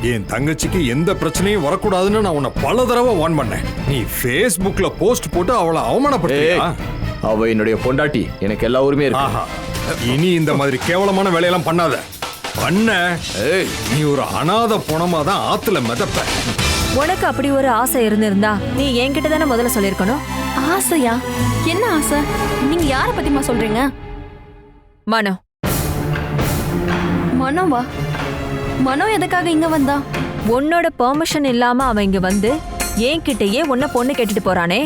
என் தங்கச்சிக்கு எந்த பிரச்சனையும் வரக்கூடாதுன்னு நான் உன்னை பல தடவை வார்ன் பண்ணேன். நீ Facebookல போஸ்ட் போட்டு அவளை அவமானப்படுத்தியா? அவ என்னுடைய பொண்டாட்டி, எனக்கு எல்லா உரிமையும் இருக்கு. ஆஹா, இனி இந்த மாதிரி கேவலமான வேலையெல்லாம் பண்ணாத. பண்ண நீ ஒரு அனாதை பணமா தான் ஆத்துல மிதப்ப. உனக்கு அப்படி ஒரு ஆசை இருந்திருந்தா நீ என்கிட்ட தானே முதல்ல சொல்லிருக்கணும். ஆசையா? என்ன ஆசை? நீங்க யார பத்திமா சொல்றீங்க? மனோ. மனோவா? மனோ எதுக்காக இங்க வந்தா? உன்னோட பெர்மிஷன் இல்லாம அவன் இங்க வந்து என்கிட்டயே உன்ன பொண்ணு கேட்டுட்டு போறானே,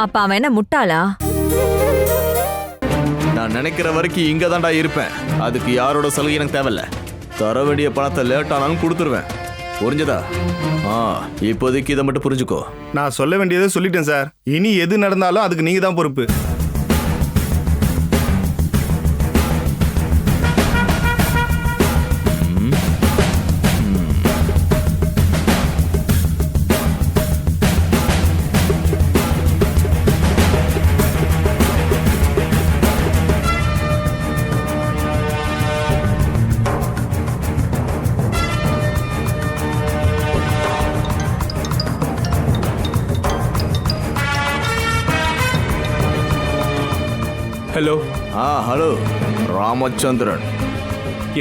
அப்ப அவன் என்ன முட்டாளா? நான் நினைக்கிற வரைக்கும் இங்க தான்டா இருப்பேன். அதுக்கு யாரோட சலுகை எனக்கு தேவையில்ல. தர வேண்டிய பணத்தை லேட் ஆனாலும் கொடுத்துருவேன். புரிஞ்சதா? இப்போதைக்கு இதை மட்டும் புரிஞ்சுக்கோ. நான் சொல்ல வேண்டியதை சொல்லிட்டேன் சார். இனி எது நடந்தாலும் அதுக்கு நீங்க தான் பொறுப்பு. ஹலோ. ஹலோ ராமச்சந்திரன்.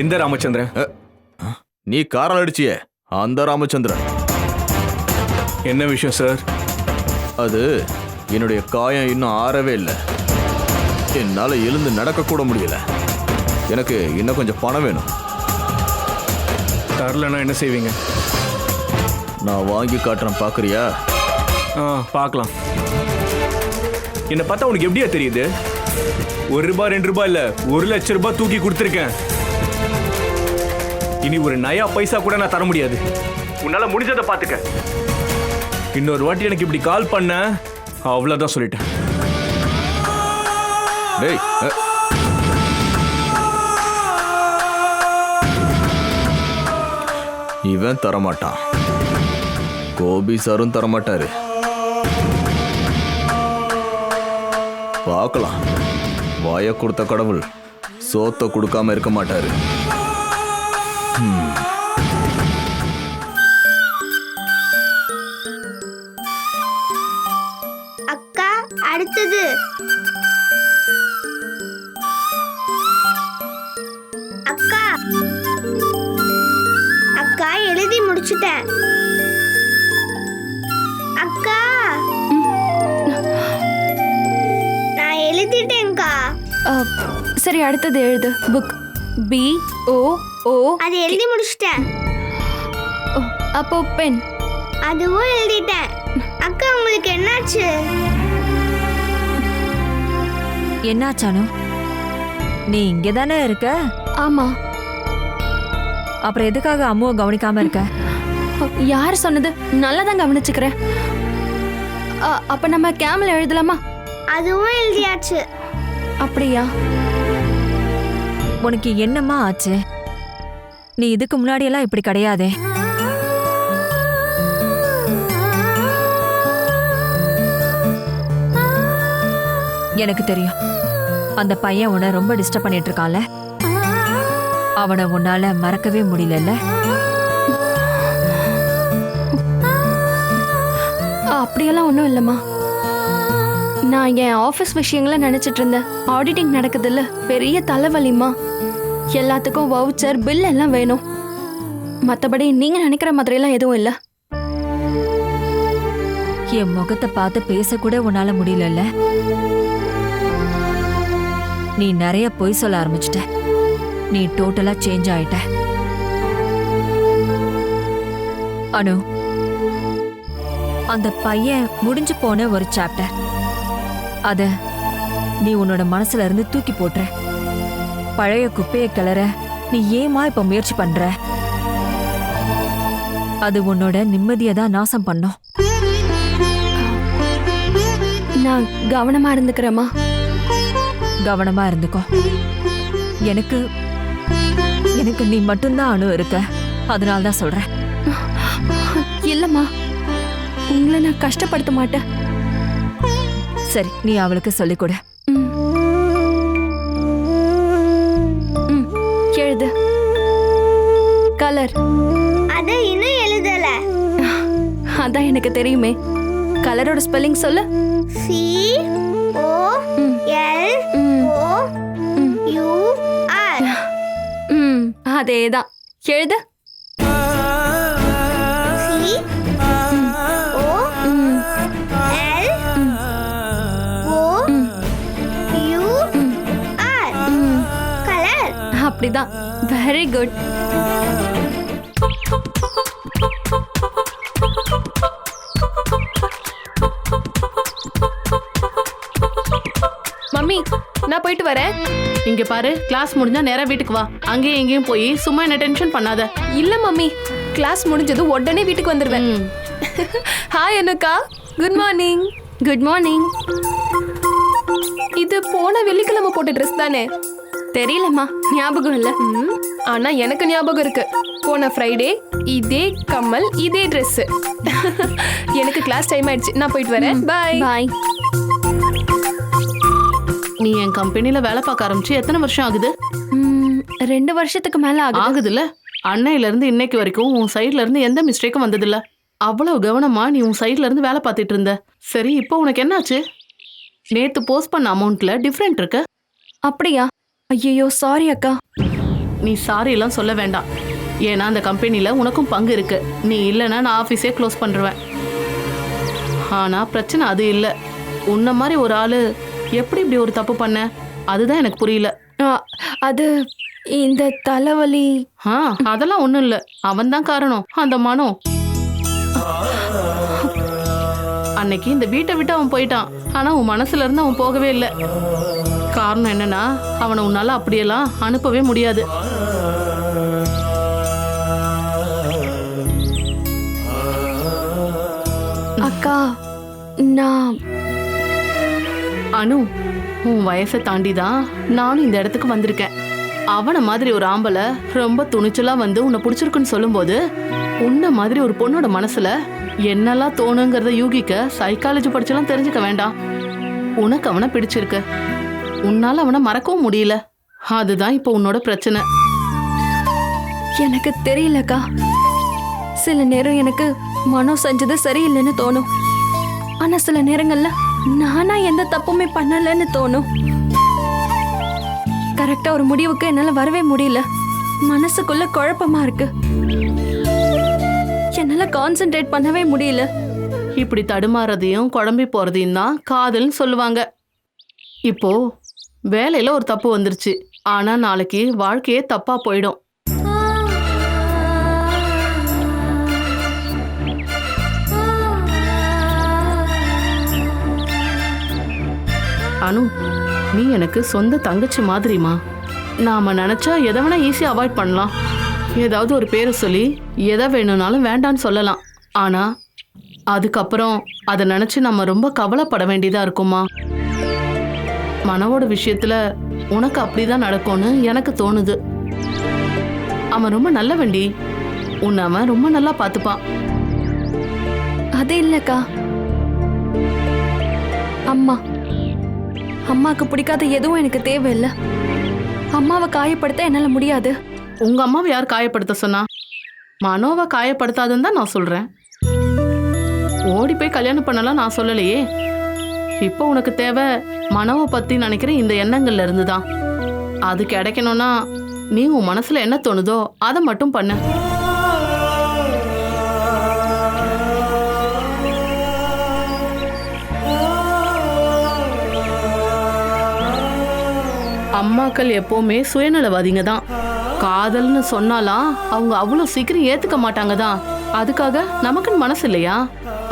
எந்த ராமச்சந்திரன்? நீ காரால் அடிச்சியே அந்த ராமச்சந்திரன். என்ன விஷயம் சார்? அது என்னுடைய காயம் இன்னும் ஆறவே இல்லை. என்னால் எழுந்து நடக்க கூட முடியல. எனக்கு இன்னும் கொஞ்சம் பணம் வேணும். தரலன்னா என்ன செய்வீங்க? நான் வாங்கி காட்டுறேன், பார்க்குறியா? பார்க்கலாம். என்னை பார்த்தா உனக்கு எப்படியா தெரியுது? ₹1 ₹2 இல்ல, ₹1,00,000 தூக்கி கொடுத்துருக்கேன். இனி ஒரு நயா பைசா கூட நான் தர முடியாது. உன்னால முடிஞ்சதை பார்த்துக்க. இன்னொரு வாட்டி எனக்கு இப்படி கால் பண்ண, அவ்வளவுதான் சொல்லிட்டேன். டேய், இவன் தரமாட்டான். கோபி சாரும் தரமாட்டாரு. பார்க்கலாம். வாய கொடுத்த கடவுள் சோத்த கொடுக்காம இருக்க மாட்டாரு. அக்கா, அடுத்தது அக்கா. அக்கா, எழுதி முடிச்சிட்டேன். அக்கா, நான் எழுதிட்டேன்க்கா. சரி, அடுத்தது எழுது. Book BOO. அது எழுதி முடிச்சிட்டேன். அப்போ பென். அதுவும் எழுதிட்டேன். அக்கா, உங்களுக்கு என்னாச்சு? என்னாச்சானு? நீ இங்க தானே இருக்க? ஆமா. அப்புறம் எதுக்காக அம்முவை கவனிக்காம இருக்க? யார் சொன்னது? நல்லா தான் கவனிச்சுக்கிறேன். அப்ப நம்ம கேம்ல எழுதலாமா? அதுவும் எழுதியாச்சு. அப்படியா? உனக்கு என்னம்மா ஆச்சு? நீ இதுக்கு முன்னாடி எல்லாம் இப்படி கிடையாதே. எனக்கு தெரியும், அந்த பையன் உன்னை ரொம்ப டிஸ்டர்ப் பண்ணிட்டு இருக்கான்ல. அவனை உன்னால மறக்கவே முடியல. அப்படியெல்லாம் ஒன்றும் இல்லைம்மா. நான் என் ஆஃபீஸ் விஷயங்களை நினைச்சிட்டு இருந்தேன். ஆடிட்டிங் நடக்குது இல்ல, பெரிய தலைவலிமா. எல்லாத்துக்கும் வவுச்சர் பில் எல்லாம் வேணும். மற்றபடி நீங்க நினைக்கிற மாதிரிலாம் எதுவும் இல்லை. என் முகத்தை பார்த்து பேசக்கூட உன்னால முடியல. நீ நிறைய பொய் சொல்ல ஆரம்பிச்சிட்ட. நீ டோட்டலா சேஞ்ச் ஆயிட்ட. அனு, அந்த பையன் முடிஞ்சு போன ஒரு சாப்டர். அத நீ உன்னோட மனசுல இருந்து தூக்கி போட்டுற. பழைய குப்பையை கிளற நீ ஏமா இப்ப முயற்சி பண்ற? அது உன்னோட நிம்மதியை தான் நாசம் பண்ணும். நான் கவனமா இருந்துக்கிறேம்மா. கவனமா இருந்துக்கோ. எனக்கு எனக்கு நீ மட்டும்தான் அணு இருக்க. அதனால்தான் சொல்றேன். இல்லம்மா, உங்களை நான் கஷ்டப்படுத்த மாட்டேன். சரி, நீ அவளுக்கு சொல்லிக் கொடு. எழுது. கலர். அதை தான் எனக்கு தெரியுமே. கலரோட ஸ்பெல்லிங் சொல்லு. COLOUR. ம், அதேதான். எழுது. COLOUR. கலர். அப்படிதான். Very good. மம்மி நான் போயிட்டு வரேன். இங்க பாரு, கிளாஸ் முடிஞ்சா நேரா வீட்டுக்கு வா. அங்கேயும் எங்கேயும் போய் சும்மா என்ன டென்ஷன் பண்ணாத. இல்ல மம்மி, கிளாஸ் முடிஞ்சது உடனே வீட்டுக்கு வந்துருவேன். Hi Anukka, good morning. Good morning. இது போன வெள்ளிக்கிழமை போட்ட ட்ரெஸ் தானே? தெரியலம்மா, ஞாபகம் இல்ல. ஆனா எனக்கு ஞாபகம் இருக்கு. போன ஃப்ரைடே இதே கம்மல் இதே ட்ரெஸ். எனக்கு கிளாஸ் டைம் ஆயிடுச்சு, நான் போயிட்டு வரேன். Bye bye. நீ என் கம்பெனில வேலை பார்க்க ஆரம்பிச்சு எத்தனை வருஷம் ஆகுது? 2 வருஷத்துக்கு மேல ஆகுது. ஆகுதுல்ல. அன்னையில இருந்து இன்னைக்கு வரைக்கும் உன் சைட்ல இருந்து எந்த மிஸ்டேக்கும் வந்ததில்ல. அவ்வளவு கவனமா நீ உன் சைட்ல இருந்து வேலை பார்த்துட்டு இருந்த. சரி, இப்போ உனக்கு என்னாச்சு? நேத்து போஸ்ட் பண்ண அமௌண்ட்ல டிஃபரெண்ட் இருக்கு. அப்படியா? ஐயோ சாரி அக்கா. நீ சாரி எல்லாம் சொல்ல வேண்டாம். ஏன்னா அந்த கம்பெனில உனக்கும் பங்கு இருக்கு. நீ இல்லைன்னா நான் ஆஃபீஸே க்ளோஸ் பண்ணுவேன். ஆனா பிரச்சனை அது இல்லை. உன்ன மாதிரி ஒரு ஆளு எப்படி இப்படி ஒரு தப்பு பண்ண? அதுதான் எனக்கு புரியல. அது இந்த தலைவலி. அதெல்லாம் ஒண்ணும் இல்ல. அவன் தான் காரணம், அந்த மனோ. அன்னைக்கு இந்த வீட்டை விட்டு அவன் போயிட்டான். ஆனா உன் மனசுல இருந்து அவன் போகவே இல்லை. காரணம் என்னன்னா, அவனை உன்னால அப்படியெல்லாம் அனுப்பவே முடியாது. அக்கா, நான் அனு, உன் வயசை தாண்டி தான் நானும் இந்த இடத்துக்கு வந்திருக்கேன். அவனை மாதிரி ஒரு ஆம்பளை ரொம்ப துணிச்சலா வந்து உன்னை பிடிச்சிருக்குன்னு சொல்லும்போது, உன்ன மாதிரி ஒரு பொண்ணோட மனசுல என்னெல்லாம் தோணுங்கிறத யூகிக்க சைக்காலஜி படிச்செல்லாம் தெரிஞ்சுக்க வேண்டாம். உனக்கு அவனை பிடிச்சிருக்கு, உன்னால அவனை மறக்கவும் முடியல. அதுதான் இப்போ உன்னோட பிரச்சனை. எனக்கு தெரியலக்கா. சில நேரம் எனக்கு மனோ செஞ்சது சரியில்லைன்னு தோணும். ஆனா சில நேரங்கள்ல நானா எந்த தப்புமே பண்ணலன்னு தோணும். கரெக்டா ஒரு முடிவுக்கு என்னால வரவே முடியல. மனசுக்குள்ள குழப்பமா இருக்கு. என்னால கான்சென்ட்ரேட் பண்ணவே முடியல. இப்படி தடுமாறதையும் குழம்பி போறதையும் தான் காதல்னு சொல்லுவாங்க. இப்போ வேலையில ஒரு தப்பு வந்துருச்சு. ஆனா நாளைக்கு வாழ்க்கையே தப்பா போயிடும். அனு, நீ எனக்கு சொந்த தங்கச்சி மாதிரிமா. நாம நினைச்சா எதை வேணா ஈஸியா அவாய்ட் பண்ணலாம். ஏதாவது ஒரு பேரை சொல்லி எதை வேணும்னாலும் வேண்டான்னு சொல்லலாம். ஆனா அதுக்கப்புறம் அதை நினைச்சு நம்ம ரொம்ப கவலைப்பட வேண்டியதா இருக்குமா. மனவோட விஷயத்துல உனக்கு அப்படிதான் நடக்கும்னு எனக்கு தோணுது. அவன் ரொம்ப நல்ல வண்டி. உன்னை அவன் ரொம்ப நல்லா பார்த்துப்பான். அது இல்லக்கா. அம்மாக்கு பிடிக்காத எதுவும் எனக்கு தேவையில்லை. அம்மாவை காயப்படுத்த என்னால முடியாது. உங்க அம்மாவை யார் காயப்படுத்த சொன்னா? மனோவை காயப்படுத்தாதுன்னு தான் நான் சொல்றேன். ஓடி போய் கல்யாணம் பண்ணலாம் நான் சொல்லலையே. இப்போ உனக்கு தேவை மனோவை பத்தி நினைக்கிற இந்த எண்ணங்கள்ல இருந்துதான். அது கிடைக்கணும்னா நீ உன் மனசுல என்ன தோணுதோ அதை மட்டும் பண்ணு. அம்மாக்கள் எப்பவுமே சுயநலவாதிங்க தான். காதல்னு சொன்னாலாம் அவங்க அவ்வளோ சீக்கிரம் ஏத்துக்க மாட்டாங்க தான். அதுக்காக நமக்குன்னு மனசு இல்லையா?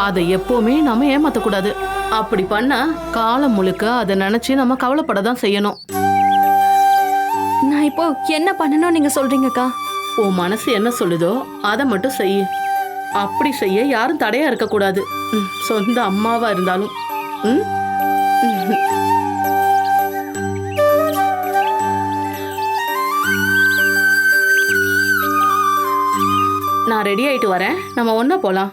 அதை எப்பவுமே நம்ம ஏமாத்தக்கூடாது. அப்படி பண்ண காலம் முழுக்க அதை நினைச்சு நம்ம கவலைப்பட தான் செய்யணும். நான் இப்போ என்ன பண்ணணும் நீங்க சொல்றீங்கக்கா? உன் மனசு என்ன சொல்லுதோ அதை மட்டும் செய்ய. அப்படி செய்ய யாரும் தடையா இருக்கக்கூடாது. சொந்த அம்மாவா இருந்தாலும். நான் ரெடி ஆயிட்டு வரேன். நம்ம ஒண்ணா போலாம்.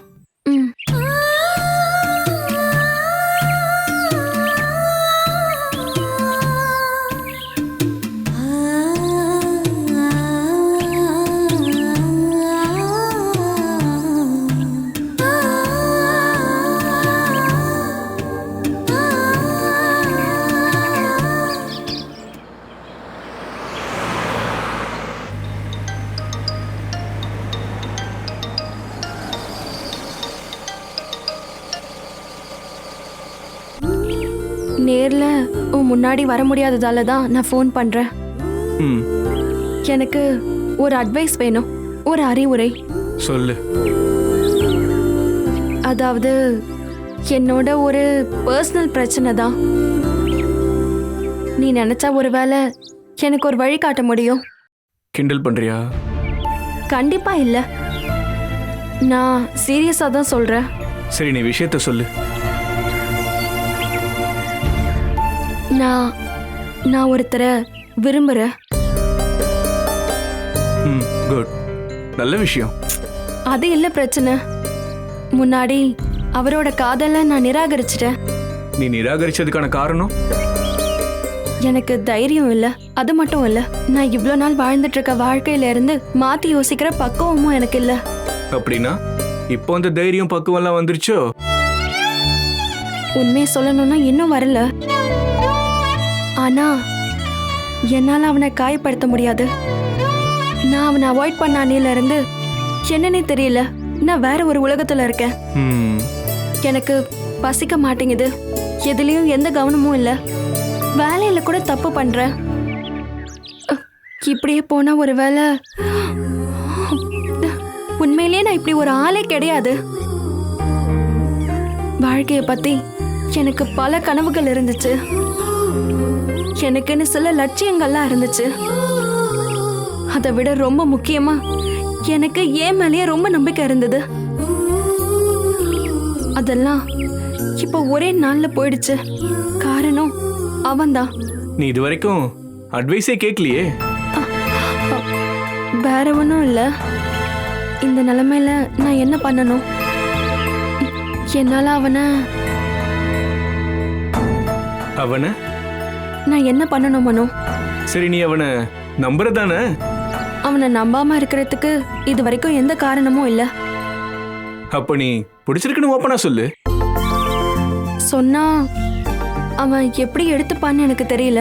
உன் முன்னாடி வர முடியாததால தான் நான் ஃபோன் பண்றேன். ம் எனக்கு ஒரு அட்வைஸ் வேணும், ஒரு அறிவுரை. சொல்லு. அதாவது என்னோட ஒரு பர்சனல் பிரச்சனை தான். நீ நினைச்சா ஒருவேளை எனக்கு ஒரு வழி காட்ட முடியும். கிண்டல் பண்றியா? கண்டிப்பா இல்ல, நான் சீரியஸா தான் சொல்றேன். சரி, நீ விஷயத்த சொல்லு. நான் ஒருத்தரை விரும்புறேன். ம் குட், நல்ல விஷயம். அது இல்ல பிரச்சனை. முன்னாடி அவரோட காதலை நான் நிராகரிச்சிட்டேன். நீ நிராகரிச்சதுக்கான காரணம்? எனக்கு தைரியம் இல்ல, அது மட்டும் இல்ல, நான் இவ்ளோ நாள் வாழ்ந்துட்டு இருக்க வாழ்க்கையில இருந்து மாத்தி யோசிக்கிற பக்குவமும் எனக்கு இல்ல. அப்படின்னா இப்போ அந்த தைரியம் பக்குவெல்லாம் வந்துருச்சோ? உண்மையை சொல்லணும்னா இன்னும் வரல. ஆனா என்னால அவனை காயப்படுத்த முடியாது. நான் அவனை அவாய்ட் பண்ண அன்னையில இருந்து என்னன்னே தெரியல, நான் வேற ஒரு உலகத்துல இருக்கேன். ம் எனக்கு பசிக்க மாட்டேங்குது, எதுலயும் எந்த கவனமும் இல்ல, வேலையில கூட தப்பு பண்றேன். இப்படியே போனா ஒரு வேலை உண்மையிலேயே நான் இப்படி ஒரு ஆளே கிடையாது. வாழ்க்கைய பத்தி எனக்கு பல கனவுகள் இருந்துச்சு, எனக்குன்னு சில லட்சியங்கள்லாம் இருந்துச்சு. அதை விட ரொம்ப முக்கியமா எனக்கு என் மேலேயே ரொம்ப நம்பிக்கை இருந்தது. அதெல்லாம் இப்போ ஒரே நாள்ல போயிடுச்சு. காரணம் அவன்தான். நீ இது வரைக்கும் அட்வைஸே கேட்கலையே. வேற ஒன்றும் இல்லை, இந்த நிலைமையில நான் என்ன பண்ணணும்? என்னால அவனை நான் என்ன பண்ணணும் மனோ? சரி, நீ அவனை நம்புறதானே? அவனை நம்பாம இருக்கிறதுக்கு இது வரைக்கும் எந்த காரணமும் இல்ல. அப்ப நீ பிடிச்சிருக்குன்னு ஓப்பனா சொல்லு. சொன்னா அவன் எப்படி எடுத்துப்பான்னு எனக்கு தெரியல.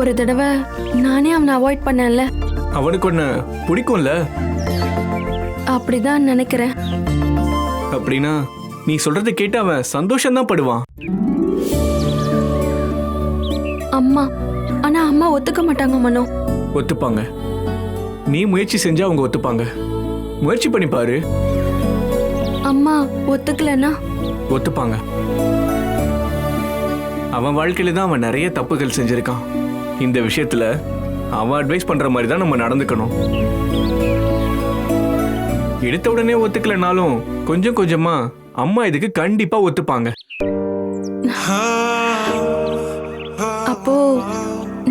ஒரு தடவை நானே அவனை அவாய்ட் பண்ணல. அவனுக்கு ஒன்ன பிடிக்கும்ல? அப்படிதான் நினைக்கிறேன். அப்படின்னா நீ சொல்றதை கேட்டு அவன் சந்தோஷம்தான் படுவான். அம்மா, ஆனா அம்மா ஒத்துக்க மாட்டாங்க மனோ. ஒத்துப்பாங்க. நீ முயற்சி செஞ்சா அவங்க ஒத்துப்பாங்க. முயற்சி பண்ணி பாரு. அம்மா ஒத்துக்கலன்னா? ஒத்துப்பாங்க. அவன் வாழ்க்கையில தான் அவன் நிறைய தப்புகள் செஞ்சிருக்கான். இந்த விஷயத்துல அவன் அட்வைஸ் பண்ற மாதிரி தான் நம்ம நடந்துக்கணும். எடுத்த உடனே ஒத்துக்கலனாலும் கொஞ்சம் கொஞ்சமா அம்மா இதுக்கு கண்டிப்பா ஒத்துப்பாங்க. அப்போ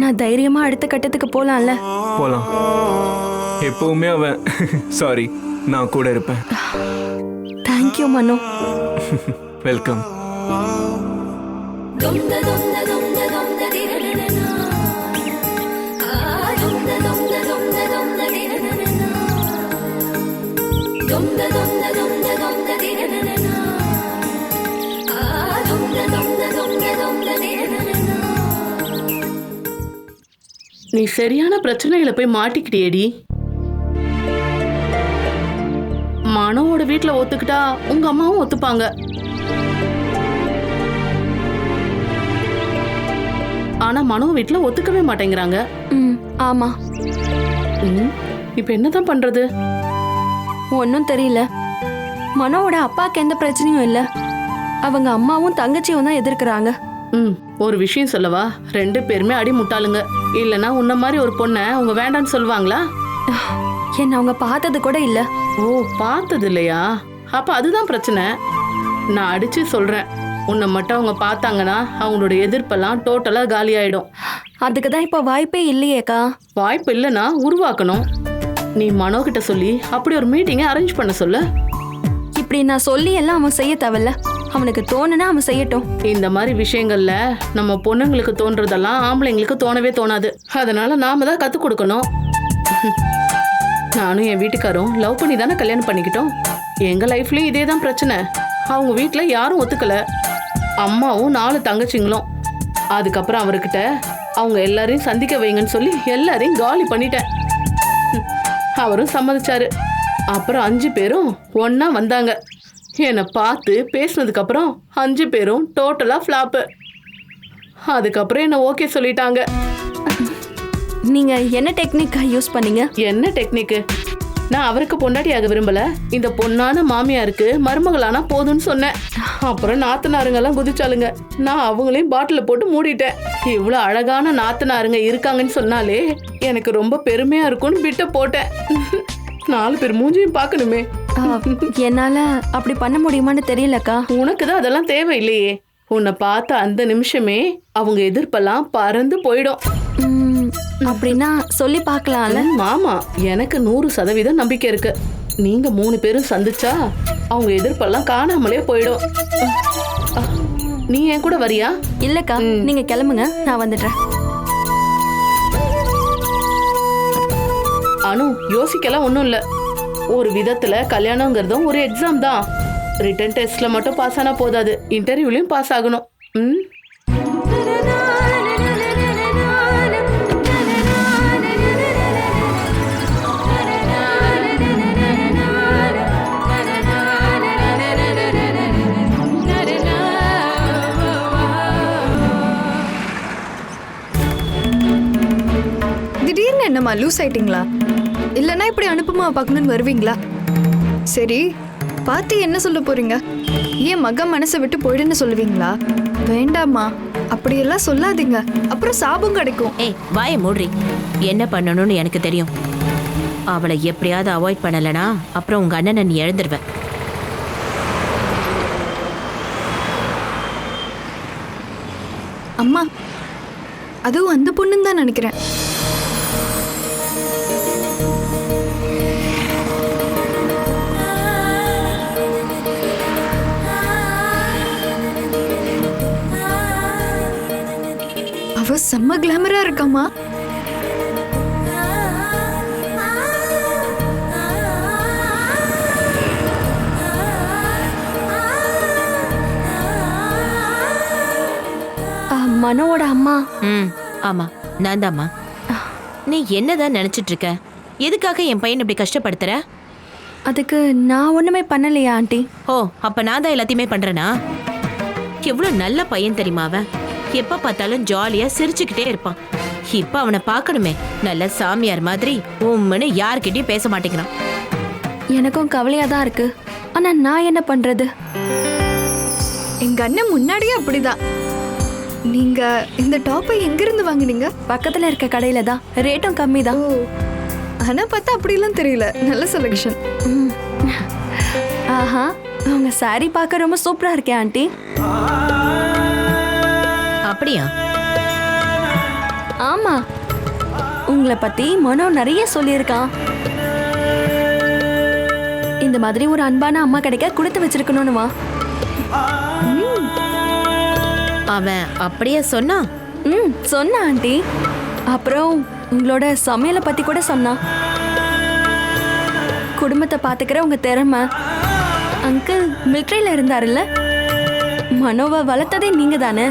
நான் தைரியமா அடுத்த கட்டத்துக்கு போலாம்ல? போலாம். எப்பவுமே அவன் சாரி, நான் கூட இருப்பேன். தேங்க்யூ மனோ. வெல்கம். நீ சரியான பிரச்சனைகளை போய் மாட்டிக்கிட்டியேடி. மனோவோட வீட்டுல ஒத்துக்கிட்டா உங்க அம்மாவும் ஒத்துப்பாங்க. ஆனா மனோ வீட்டுல ஒத்துக்கவே மாட்டேங்கிறாங்க. ஆமா. இப்ப என்னதான் பண்றது? ஒன்னும் தெரியல. மனோவோட அப்பாக்கு எந்த பிரச்சனையும் இல்ல, அவங்க அம்மாவும் தங்கச்சியும் தான் எதிர்க்கிறாங்க. ஒரு விஷயம் சொல்லவா? 2 பேருமே அடி முட்டாளுங்க. இல்லனா உன்ன மாதிரி ஒரு பொண்ணை அவங்க வேண்டான்னு சொல்லுவாங்களா? என்ன அவங்க பார்த்தது கூட இல்ல. ஓ, பார்த்தது இல்லையா? அப்ப அதுதான் பிரச்சனை. நான் அடிச்சு சொல்றேன், உன்னை மட்டும் அவங்க பார்த்தாங்கன்னா அவங்களோட எதிர்ப்பெல்லாம் டோட்டலா காலி ஆயிடும். அதுக்கு தான் இப்ப வாய்ப்பே இல்லையேக்கா. வாய்ப்பு இல்லைன்னா உருவாக்கணும். நீ மனோ கிட்ட சொல்லி அப்படி ஒரு மீட்டிங்கை அரேஞ்ச் பண்ண சொல்லு. இப்படி நான் சொல்லி எல்லாம் அவன் செய்ய தேவையில்ல, அவனுக்கு தோணுனா அவன் செய்யட்டும். இந்த மாதிரி விஷயங்கள்ல நம்ம பொண்ணுங்களுக்கு தோன்றதெல்லாம் ஆம்பளைங்களுக்கு தோணவே தோணாது. அதனால நாம தான் கத்துக் கொடுக்கணும். நானும் என் வீட்டுக்காரும் லவ் பண்ணி தானே கல்யாணம் பண்ணிக்கிட்டோம். எங்க லைஃப்லயும் இதே தான் பிரச்சனை. அவங்க வீட்டுல யாரும் ஒத்துக்கல, அம்மாவும் 4 தங்கச்சிங்களும். அதுக்கப்புறம் அவர்கிட்ட அவங்க எல்லாரையும் சந்திக்க வைங்கன்னு சொல்லி எல்லாரையும் காலி பண்ணிட்டேன். அவரும் சம்மதிச்சாரு. அப்புறம் 5 பேரும் ஒன்னா வந்தாங்க. என்னை பார்த்து பேசினதுக்கு அப்புறம் 5 பேரும் டோட்டலா ஃப்ளாப்பு. அதுக்கப்புறம் என்ன ஓகே சொல்லிட்டாங்க. நீங்க என்ன டெக்னிக் யூஸ் பண்ணீங்க? என்ன டெக்னிக்கு? நான் அவருக்கு பொண்டாட்டியாக விரும்பல, இந்த பொண்ணான மாமியாருக்கு மருமகளானா போதும்னு சொன்னேன். அப்புறம் நாத்தனாருங்கெல்லாம் குதிச்சாலுங்க, நான் அவங்களையும் பாட்டில போட்டு மூடிட்டேன். இவ்வளவு அழகான நாத்தனாருங்க இருக்காங்கன்னு சொன்னாலே எனக்கு ரொம்ப பெருமையா இருக்கும்னு விட்டு போட்டேன். 4 பேர் மூஞ்சியும் பார்க்கணுமே. என்னால அப்படி பண்ண முடியுமான்னு தெரியலக்கா. உனக்கு தான் அதெல்லாம் தேவையில்லையே. உன்னை பார்த்த அந்த நிமிஷமே அவங்க எதிர்ப்பெல்லாம் பறந்து போயிடும். அப்படின்னா சொல்லி பார்க்கலாம்ல. மாமா, எனக்கு 100% நம்பிக்கை இருக்கு. நீங்க 3 பேரும் சந்திச்சா அவங்க எதிர்ப்பெல்லாம் காணாமலே போயிடும். நீ என் கூட வரியா? இல்லக்கா, நீங்க கிளம்புங்க, நான் வந்துடுறேன். அனு, யோசிக்கலாம் ஒன்றும் இல்லை. ஒரு விதத்துல கல்யாணங்கிறதும் ஒரு எக்ஸாம் தான். ரிட்டன் டெஸ்ட்ல மட்டும் பாஸ் ஆனா போதாது, இன்டர்வியூலையும் பாஸ் ஆகணும். திடீர்னு என்னம்மா லூஸ் ஆயிட்டீங்களா? இல்லைன்னா இப்படி அனுப்புமா பார்க்கணுன்னு வருவீங்களா? சரி, பார்த்து என்ன சொல்ல போறீங்க? ஏன் மகன் மனசை விட்டு போயிடுன்னு சொல்லுவீங்களா? வேண்டாம்மா, அப்படியெல்லாம் சொல்லாதீங்க, அப்புறம் சாபம் கிடைக்கும். ஏய், வாயை மூடுறி. என்ன பண்ணணும்னு எனக்கு தெரியும். அவளை எப்படியாவது அவாய்ட் பண்ணலனா அப்புறம் உங்க அண்ணனை நீ எழுந்துருவ. அம்மா, அதுவும் அந்த பொண்ணுன்னு தான் நினைக்கிறேன். அவ செம்ம கிளாமரா இருக்காமா. மனோவோட அம்மா. ஆமா, நான் தாம்மா. நீ என்னதான் நினைச்சிட்டு இருக்க? எதுக்காக என் பையன் இப்படி கஷ்டப்படுத்துற? அதுக்கு நான் ஒண்ணுமே பண்ணலையா ஆண்டி? ஓ, அப்ப நான் தான் எல்லாத்தையுமே பண்றேனா? எவ்வளவு நல்ல பையன் தெரியுமா அவன்? எப்ப பார்த்தாலும் ஜாலியா சிரிச்சுக்கிட்டே இருப்பான். இப்ப அவனை பார்க்கணுமே, நல்ல சாமியார் மாதிரி உம்முன்னு யார்கிட்டயும் பேச மாட்டேங்கிறான். எனக்கும் கவலையா தான் இருக்கு. ஆனா நான் என்ன பண்றது? எங்க அண்ணன் முன்னாடியே அப்படிதான். நீங்க இந்த டாப்பை எங்க இருந்து வாங்குனீங்க? பக்கத்துல இருக்க கடையில தான், ரேட்டும் கம்மி தான். ஆனா பார்த்தா அப்படிலாம் தெரியல, நல்ல செலக்ஷன். ஆஹா, உங்க சாரி பார்க்க ரொம்ப சூப்பரா இருக்கே ஆண்டி. அப்படியா? ஆமா, உங்களை பத்தி மனோ நிறைய சொல்லியிருக்கான். இந்த மாதிரி ஒரு அன்பான அம்மா கிடைக்க கொடுத்து வச்சிருக்கணும்னுமா. அவன் அப்படியே சொன்னான்? சொன்னா ஆண்டி. அப்புறம் உங்களோட சமையலை பத்தி கூட சொன்னான். குடும்பத்தை பாத்துக்கிற உங்க திறமை. அங்கிள் மிலிட்டரியில இருந்தாருல்ல, மனோவை வளர்த்ததே நீங்க தானே.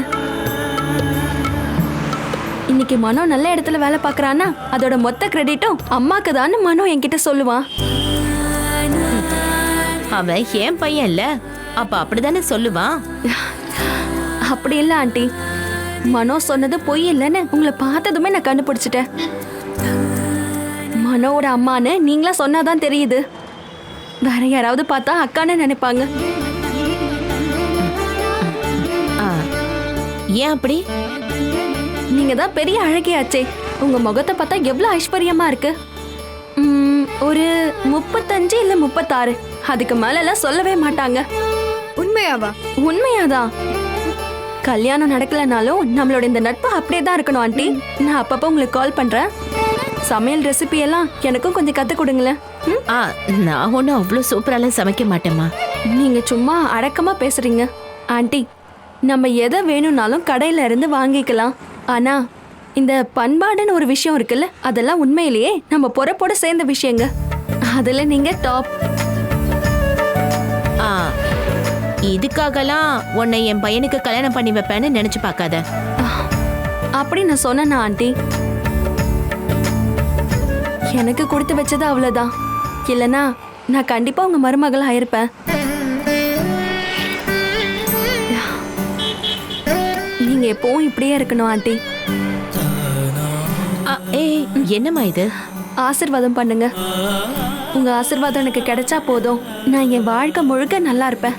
இன்னைக்கு மனோ நல்ல இடத்துல வேலை பார்க்கறானா அதோட மொத்த கிரெடிட்டும் அம்மாக்கு தான் மனோ என்கிட்ட சொல்லுவான். அவன் என் பையன் இல்ல, அப்ப அப்படிதானே சொல்லுவான். அப்படி இல்ல ஆண்டி, மனோ சொன்னது பொய் இல்லைன்னு உங்களை பார்த்ததுமே நான் கண்டுபிடிச்சிட்டேன். மனோவோட அம்மான்னு நீங்களா சொன்னாதான் தெரியுது. வேற யாராவது பார்த்தா அக்கான்னு நினைப்பாங்க. ஏன் அப்படி? நீங்க தான் பெரிய அழகியாச்சே. உங்க முகத்தை பார்த்தா எவ்வளவு ஐஸ்வர்யமா இருக்கு. ஒரு 35 இல்ல 36, அதுக்கு மேல எல்லாம் சொல்லவே மாட்டாங்க. உண்மையாவா? உண்மையாதான். கல்யாணம் நடக்கலனாலும் நம்மளோட இந்த நட்பு அப்படியே தான் இருக்கணும் ஆண்டி. நான் அப்பப்போ உங்களுக்கு கால் பண்றேன். சமையல் ரெசிபி எல்லாம் எனக்கும் கொஞ்சம் கத்து கொடுங்களேன். நான் ஒன்றும் அவ்வளோ சூப்பராலாம் சமைக்க மாட்டேம்மா. நீங்க சும்மா அடக்கமா பேசுறீங்க ஆண்டி. நம்ம எதை வேணும்னாலும் கடையில இருந்து வாங்கிக்கலாம். ஆனா இந்த பண்பாடுன்னு ஒரு விஷயம் இருக்குல்ல, அதெல்லாம் உண்மையிலேயே நம்ம பொறப்போட சேர்ந்த விஷயங்க. அதுல நீங்க டாப். இதுக்காகலாம் உன்னை என் பையனுக்கு கல்யாணம் பண்ணி வைப்பேன்னு நினைச்சு பார்க்காத. அப்படி நான் சொன்னேன் ஆண்டி. எனக்கு கொடுத்து வச்சது அவ்வளவுதான். இல்லனா நான் கண்டிப்பா உங்க மருமகளா இருப்பேன். நீங்க நீங்க எப்பவும் இப்படியே இருக்கணும் ஆண்டி. ஏய் என்னம்மா இது? ஆசீர்வாதம் பண்ணுங்க. உங்க ஆசீர்வாதம் எனக்கு கிடைச்சா போதும், நான் என் வாழ்க்கை முழுக்க நல்லா இருப்பேன்.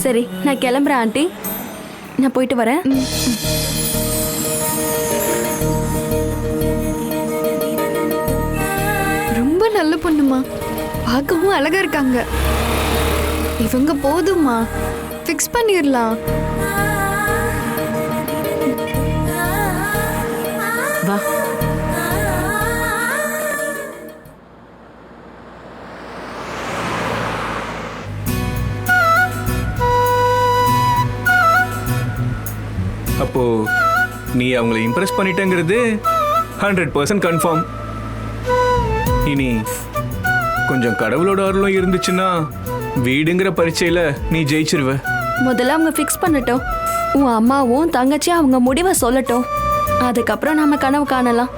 சரி, நான் கிளம்புறேன் ஆண்டி. நான் போயிட்டு வரேன். ரொம்ப நல்ல பொண்ணுமா, பார்க்கவும் அழகா இருக்காங்க. இவங்க போதுமா, ஃபிக்ஸ் பண்ணிடலாம். வா. அப்போ நீ அவங்களை இம்ப்ரெஸ் பண்ணிட்டேங்கிறது 100% கன்ஃபார்ம். இனி கொஞ்சம் கடவுளோட அருளும் இருந்துச்சுன்னா வீடுங்கிற பரீட்சையில நீ ஜெயிச்சிருவ. முதல்ல அவங்க ஃபிக்ஸ் பண்ணட்டும். உன் அம்மாவும் தங்கச்சியும் அவங்க முடிவை சொல்லட்டும். அதுக்கப்புறம் நாம கனவு காணலாம்.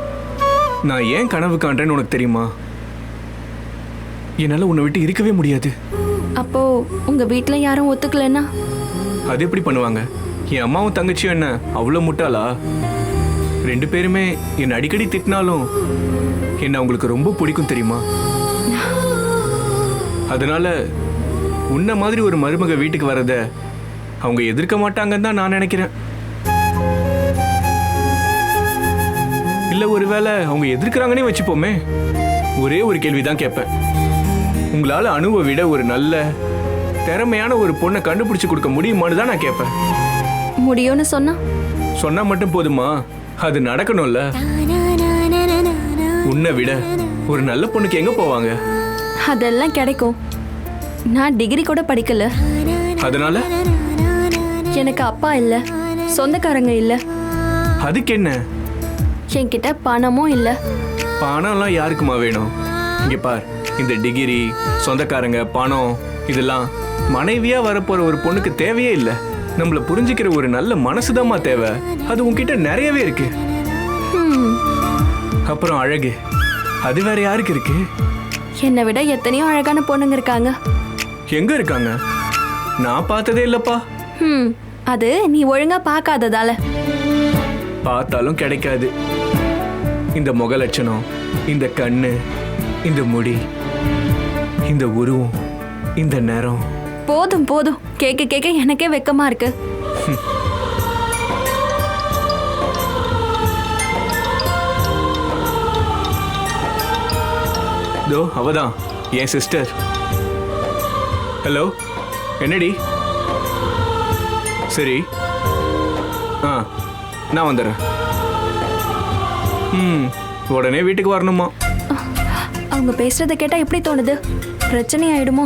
நான் ஏன் கனவு காண்றேன்னு உனக்கு தெரியுமா? என்னால உன்னை விட்டு இருக்கவே முடியாது. அப்போ உங்க வீட்ல யாரும் ஒத்துக்கலன்னா? அது எப்படி பண்ணுவாங்க? என் அம்மாவும் தங்கச்சியும் என்ன அவ்வளோ முட்டாளா? 2 பேருமே என்னை அடிக்கடி திட்டினாலும் என்ன அவங்களுக்கு ரொம்ப பிடிக்கும் தெரியுமா? அதனால உன்ன மாதிரி ஒரு மருமக வீட்டுக்கு வரத அவங்க எதிர்க்க மாட்டாங்கன்னு தான் நான் நினைக்கிறேன். இல்ல ஒருவேளை அவங்க எதிர்க்கிறாங்கன்னே வச்சுப்போமே, ஒரே ஒரு கேள்விதான் கேட்பேன். உங்களால அனுவை விட ஒரு நல்ல திறமையான ஒரு பொண்ணை கண்டுபிடிச்சு கொடுக்க முடியுமான்னு தான் நான் கேட்பேன். முடியும்னு சொன்னா மட்டும் போதுமா? அது நடக்கணும்ல. உன்னை விட ஒரு நல்ல பொண்ணுக்கு எங்க போவாங்க? அதெல்லாம் கிடைக்கும். நான் டிகிரி கூட படிக்கல. அதனால எனக்கு அப்பா இல்ல, சொந்தக்காரங்க இல்ல. அதுக்கு என்ன? என்கிட்ட பணமும் இல்ல. பணம்லாம் யாருக்குமா வேணும்? இங்க பார், இந்த டிகிரி, சொந்தக்காரங்க, பணம் இதெல்லாம் மனைவியா வரப்போற ஒரு பொண்ணுக்கு தேவையே இல்லை. நம்மள புரிஞ்சுக்கிற ஒரு நல்ல மனசுதாம்மா தேவை. அது உன்கிட்ட நிறையவே இருக்கு. அப்புறம் அழகு, அது வேற யாருக்கு இருக்கு? என்னை விட எத்தனையோ அழகான பொண்ணுங்க இருக்காங்க. எங்க இருக்காங்க? நான் பார்த்ததே இல்லப்பா. அது நீ ஒழுங்கா பார்க்காததால. பார்த்தாலும் கிடைக்காது. இந்த முக லட்சணம், இந்த கண்ணு, இந்த முடி, இந்த உருவம், இந்த நிறம். போதும் போதும், கேட்க கேட்க எனக்கே வெக்கமா இருக்கு. தோ அவதான் என் சிஸ்டர். ஹலோ, என்னடி? சரி, நான் வந்துடுறேன். உடனே வீட்டுக்கு வரணுமா? அவங்க பேசுறத கேட்டா எப்படி தோணுது? பிரச்சனை ஆயிடுமோ?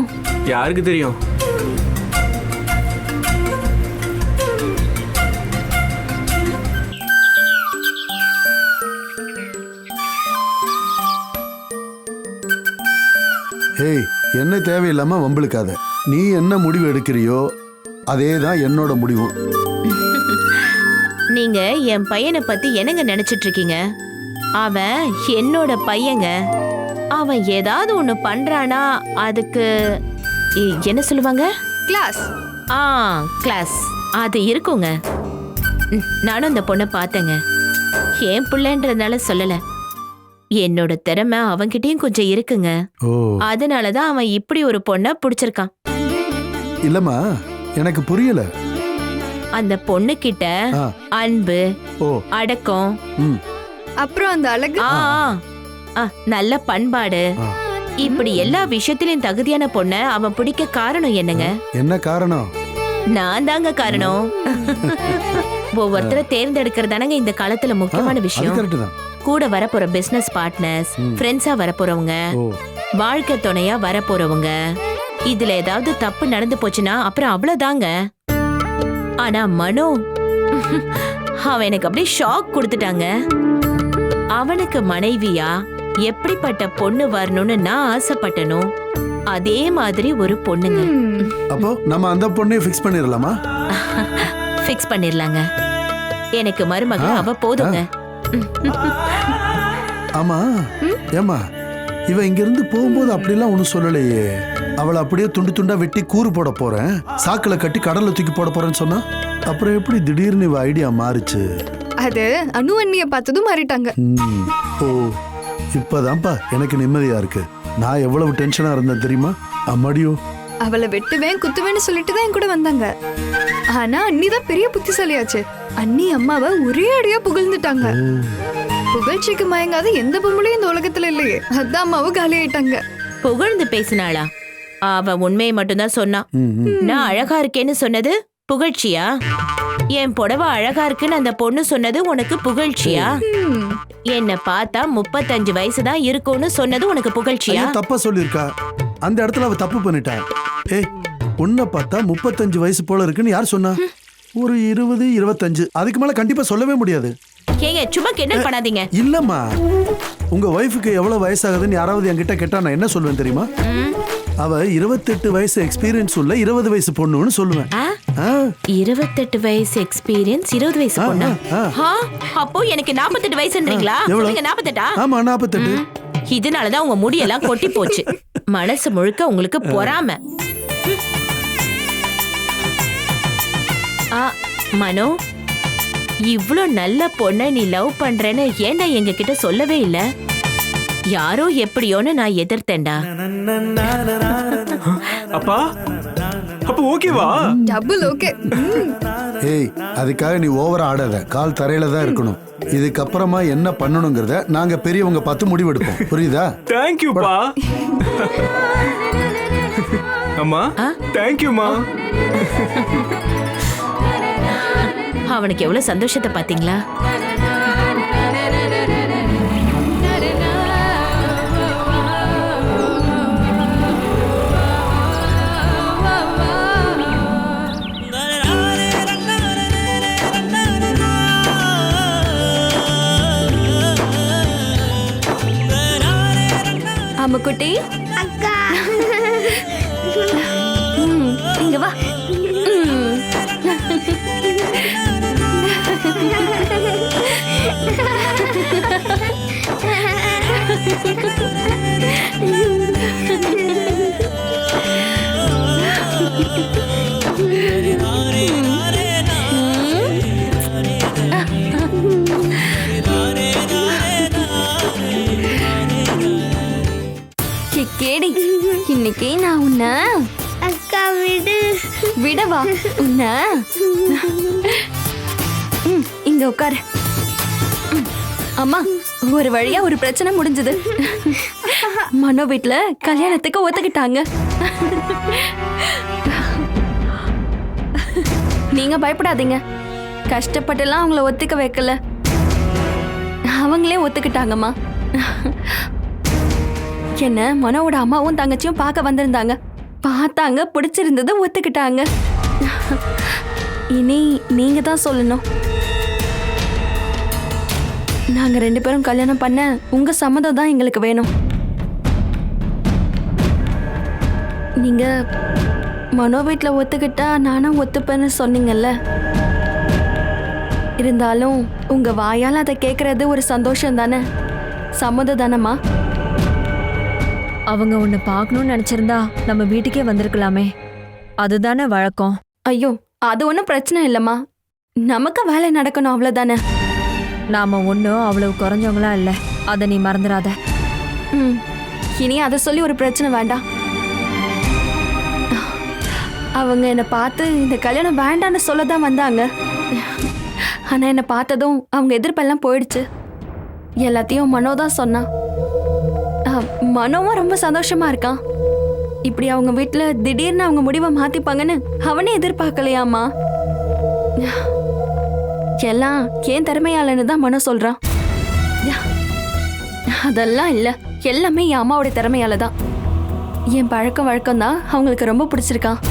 யாருக்கு தெரியும்? ஏய், என்ன தேவையில்லாம வம்பிழுக்காத. நீ என்ன முடிவு எடுக்கிறியோ அதே தான் என்னோட முடிவும். நீங்க என் பையனை பத்தி என்னங்க நினைச்சிட்டு இருக்கீங்க? அவன் என்னோட பையங்க. அவன் ஏதாவது ஒண்ணு பண்றானா அதுக்கு என்ன சொல்லுவாங்க? கிளாஸ். கிளாஸ் அது இருக்குங்க. நானும் அந்த பொண்ணை பார்த்தேங்க. என் பிள்ளைன்றதுனால சொல்லல, என்னோட திறமை அவன்கிட்டயும் கொஞ்சம் இருக்குங்க. அதனாலதான் அவன் இப்படி ஒரு பொண்ணை பிடிச்சிருக்கான். இல்லம்மா, எனக்கு புரியல. அந்த பொண்ணு கிட்ட அன்பு, அடக்கம், அப்புறம் அந்த அழகு, நல்ல பண்பாடு, இப்படி எல்லா விஷயத்திலும் தகுதியான பொண்ண அவன் பிடிக்க காரணம் என்னங்க? என்ன காரணம்? நான் தாங்க காரணம். ஒவ்வொருத்தரை தேர்ந்தெடுக்கிறதானங்க இந்த காலத்துல முக்கியமான விஷயம். கூட வரப்போற பிசினஸ் பார்ட்னர்ஸ், ஃப்ரெண்ட்ஸா வரப்போறவங்க, வாழ்க்கை துணையா வரப்போறவங்க, இதுல ஏதாவது தப்பு நடந்து போச்சுன்னா அப்புறம் அவ்வளவுதாங்க. ஆனா மனோ, அவன் எனக்கு அப்படியே ஷாக் கொடுத்துட்டாங்க. அவனுக்கு மனைவியா எப்படிப்பட்ட பொண்ணு வரணும்னு நான் ஆசைப்பட்டனோ அதே மாதிரி ஒரு பொண்ணுங்க. அப்போ நம்ம அந்த பொண்ணை ஃபிக்ஸ் பண்ணிரலாமா? ஃபிக்ஸ் பண்ணிரலாங்க. எனக்கு மருமக அவ போதுங்க. ஆமா, ஏமா இவ இங்க இருந்து போகும்போது அப்படிலாம் ஒன்னும் சொல்லலையே. அவளை அப்படியே துண்டு துண்டா வெட்டி கூறு போட போறேன், சாக்குல கட்டி கடல்ல தூக்கி போட போறேன்னு சொன்னா அப்புறம் எப்படி திடீர்னு இவ ஐடியா மாறுச்சு? அது அனு அண்ணிய பார்த்ததும் மாறிட்டாங்க. ஓ, இப்பதான்ப்பா எனக்கு நிம்மதியா இருக்கு. நான் எவ்வளவு டென்ஷனா இருந்தேன் தெரியுமா? அம்மாடியோ, அவளை வெட்டுவேன் குத்துவேன்னு சொல்லிட்டு தான் என் கூட வந்தாங்க. ஆனா அண்ணி தான் பெரிய புத்திசாலியாச்சு. அண்ணி அம்மாவை ஒரே அடியா புகழ்ந்துட்டாங்க. புகழ்ச்சிக்கு மயங்காத எந்த பொம்பளையும் இந்த உலகத்துல இல்லையே. அதான் அம்மாவும் காலி ஆயிட்டாங்க. புகழ்ந்து பேசினாளா? அவ உண்மையை மட்டும்தான் சொன்னா. நான் அழகா இருக்கேன்னு சொன்னது புகழ்ச்சியா? என் புடவை அழகா இருக்குன்னு அந்த பொண்ணு சொன்னது உனக்கு புகழ்ச்சியா? என்ன பார்த்தா 35 வயசுதான் இருக்கும்னு சொன்னது உனக்கு புகழ்ச்சியா? தப்பா சொல்லிருக்கா. அந்த இடத்துல அவ தப்பு பண்ணிட்டா. ஏய், உன்னை பார்த்தா 35 வயசு போல இருக்குன்னு யார் சொன்னா? ஒரு 20, 25, அதுக்கு மேல கண்டிப்பா சொல்லவே முடியாது. ஏங்க சும்மா கிண்டல் பண்ணாதீங்க. இல்லம்மா, உங்க ஒய்ஃபுக்கு எவ்வளவு வயசாகுதுன்னு யாராவது என்கிட்ட கேட்டா நான் என்ன சொல்லுவேன் தெரியுமா? அவ 28 வயசு எக்ஸ்பீரியன்ஸ் உள்ள 20 வயசு பொண்ணுன்னு சொல்லுவேன். 28 வயசு எக்ஸ்பீரியன்ஸ் 20 வயசு பொண்ணா? அப்போ எனக்கு 48 வயசுன்றீங்களா? சொல்லுங்க 48. ஆமா 48. இதனாலதான் உங்க முடியெல்லாம் கொட்டி போச்சு. மனசு முழுக்க உங்களுக்கு பொறாம. மனோ, இவ்ளோ நல்ல பொண்ண நீ லவ் பண்றேன்னு ஏன்டா எங்க கிட்ட சொல்லவே இல்ல? யாரோ எப்படியோன்னு நான் எதிர்த்தேன்டா. அப்பா, அப்ப ஓகேவா? Double okay. ஏய், அதுக்காக நீ ஓவரா ஆடாத. கால் தரையில தான் இருக்கணும். இதுக்கப்புறமா என்ன பண்ணணுங்கிறத நாங்க பெரியவங்க பார்த்து முடிவெடுப்போம். புரியுதா? தேங்க்யூப்பா. அம்மா, தேங்க்யூமா. அவனுக்கு எவ்வளவு சந்தோஷத்தை பாத்தீங்களா? அம்முக்குட்டி, அக்கா இங்க வா. கேடி, இன்னைக்கு நான் உன்ன அக்கா விடு. விடவா உன்ன? இங்க உட்காரு. அம்மா, ஒரு வழியா ஒரு பிரச்சனை முடிஞ்சது. மனோ வீட்ல கல்யாணத்துக்கு ஒத்துக்கிட்டாங்க. நீங்க பயப்படாதீங்க. கஷ்டப்பட்டுலாம் அவங்கள ஒத்துக்க வைக்கல. அவங்களே ஒத்துக்கிட்டாங்கம்மா. என்ன மனோவோட அம்மாவும் தங்கச்சியும் பார்க்க வந்திருந்தாங்க. பார்த்தாங்க, பிடிச்சிருந்தது, ஒத்துக்கிட்டாங்க. இனி நீங்க தான் சொல்லணும். நாங்க 2 பேரும் கல்யாணம் பண்ண உங்க சம்மதம் தான் எங்களுக்கு வேணும். நீங்க மனோ வீட்ல ஒத்துக்கிட்டா நானும் ஒத்துப்பேன்னு சொன்னீங்கல்ல. இருந்தாலும் உங்க வாயால் அதை கேட்கறது ஒரு சந்தோஷம் தானே? சம்மதம் தானம்மா? அவங்க உன்னை பார்க்கணும்னு நினைச்சிருந்தா நம்ம வீட்டுக்கே வந்திருக்கலாமே. அதுதானே வழக்கம். ஐயோ, அது ஒன்றும் பிரச்சனை இல்லைம்மா. நமக்கு வேலை நடக்கணும், அவ்வளோதானே. நாம ஒன்றும் அவ்வளவு குறைஞ்சவங்களா இல்லை. அதை நீ மறந்துடாத. இனி அதை சொல்லி ஒரு பிரச்சனை வேண்டாம். அவங்க என்னை பார்த்து இந்த கல்யாணம் வேண்டான்னு சொல்ல தான் வந்தாங்க. ஆனால் என்னை பார்த்ததும் அவங்க எதிர்ப்பெல்லாம் போயிடுச்சு. எல்லாத்தையும் மனோ தான் சொன்னான். மனோவும் ரொம்ப சந்தோஷமா இருக்கான். இப்படி அவங்க வீட்டில் திடீர்னு அவங்க முடிவை மாத்திப்பாங்கன்னு அவனே எதிர்பார்க்கலையாமா. எல்லாம் ஏன் திறமையாளன்னு தான் மனோ சொல்றான். அதெல்லாம் இல்லை, எல்லாமே என் அம்மாவோட திறமையால தான். என் பழக்கம் வழக்கம் தான் அவங்களுக்கு ரொம்ப பிடிச்சிருக்கான்.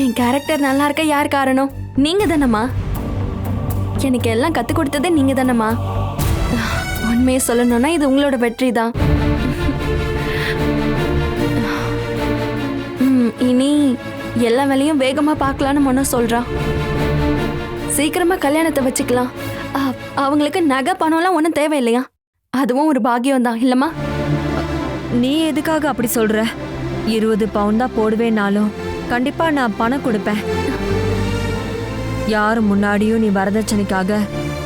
என் கேரக்டர் நல்லா இருக்க யார் காரணம்? நீங்க தானம்மா. எனக்கு எல்லாம் கற்றுக் கொடுத்ததே நீங்க தானம்மா. உண்மையை சொல்லணும்னா இது உங்களோட வெற்றி தான். இனி எல்லா வேலையும் வேகமா பார்க்கலான்னு மனோ சொல்றான். சீக்கிரமா கல்யாணத்தை வச்சுக்கலாம். அவங்களுக்கு நகை பணம்லாம் ஒன்றும் தேவையில்லையா? அதுவும் ஒரு பாக்கியம் தான் இல்லம்மா? நீ எதுக்காக அப்படி சொல்ற? 20 பவுன் தான் போடுவேனாலும் கண்டிப்பா நான் பணம் கொடுப்பேன். யாரும் முன்னாடியும் நீ வரதட்சணைக்காக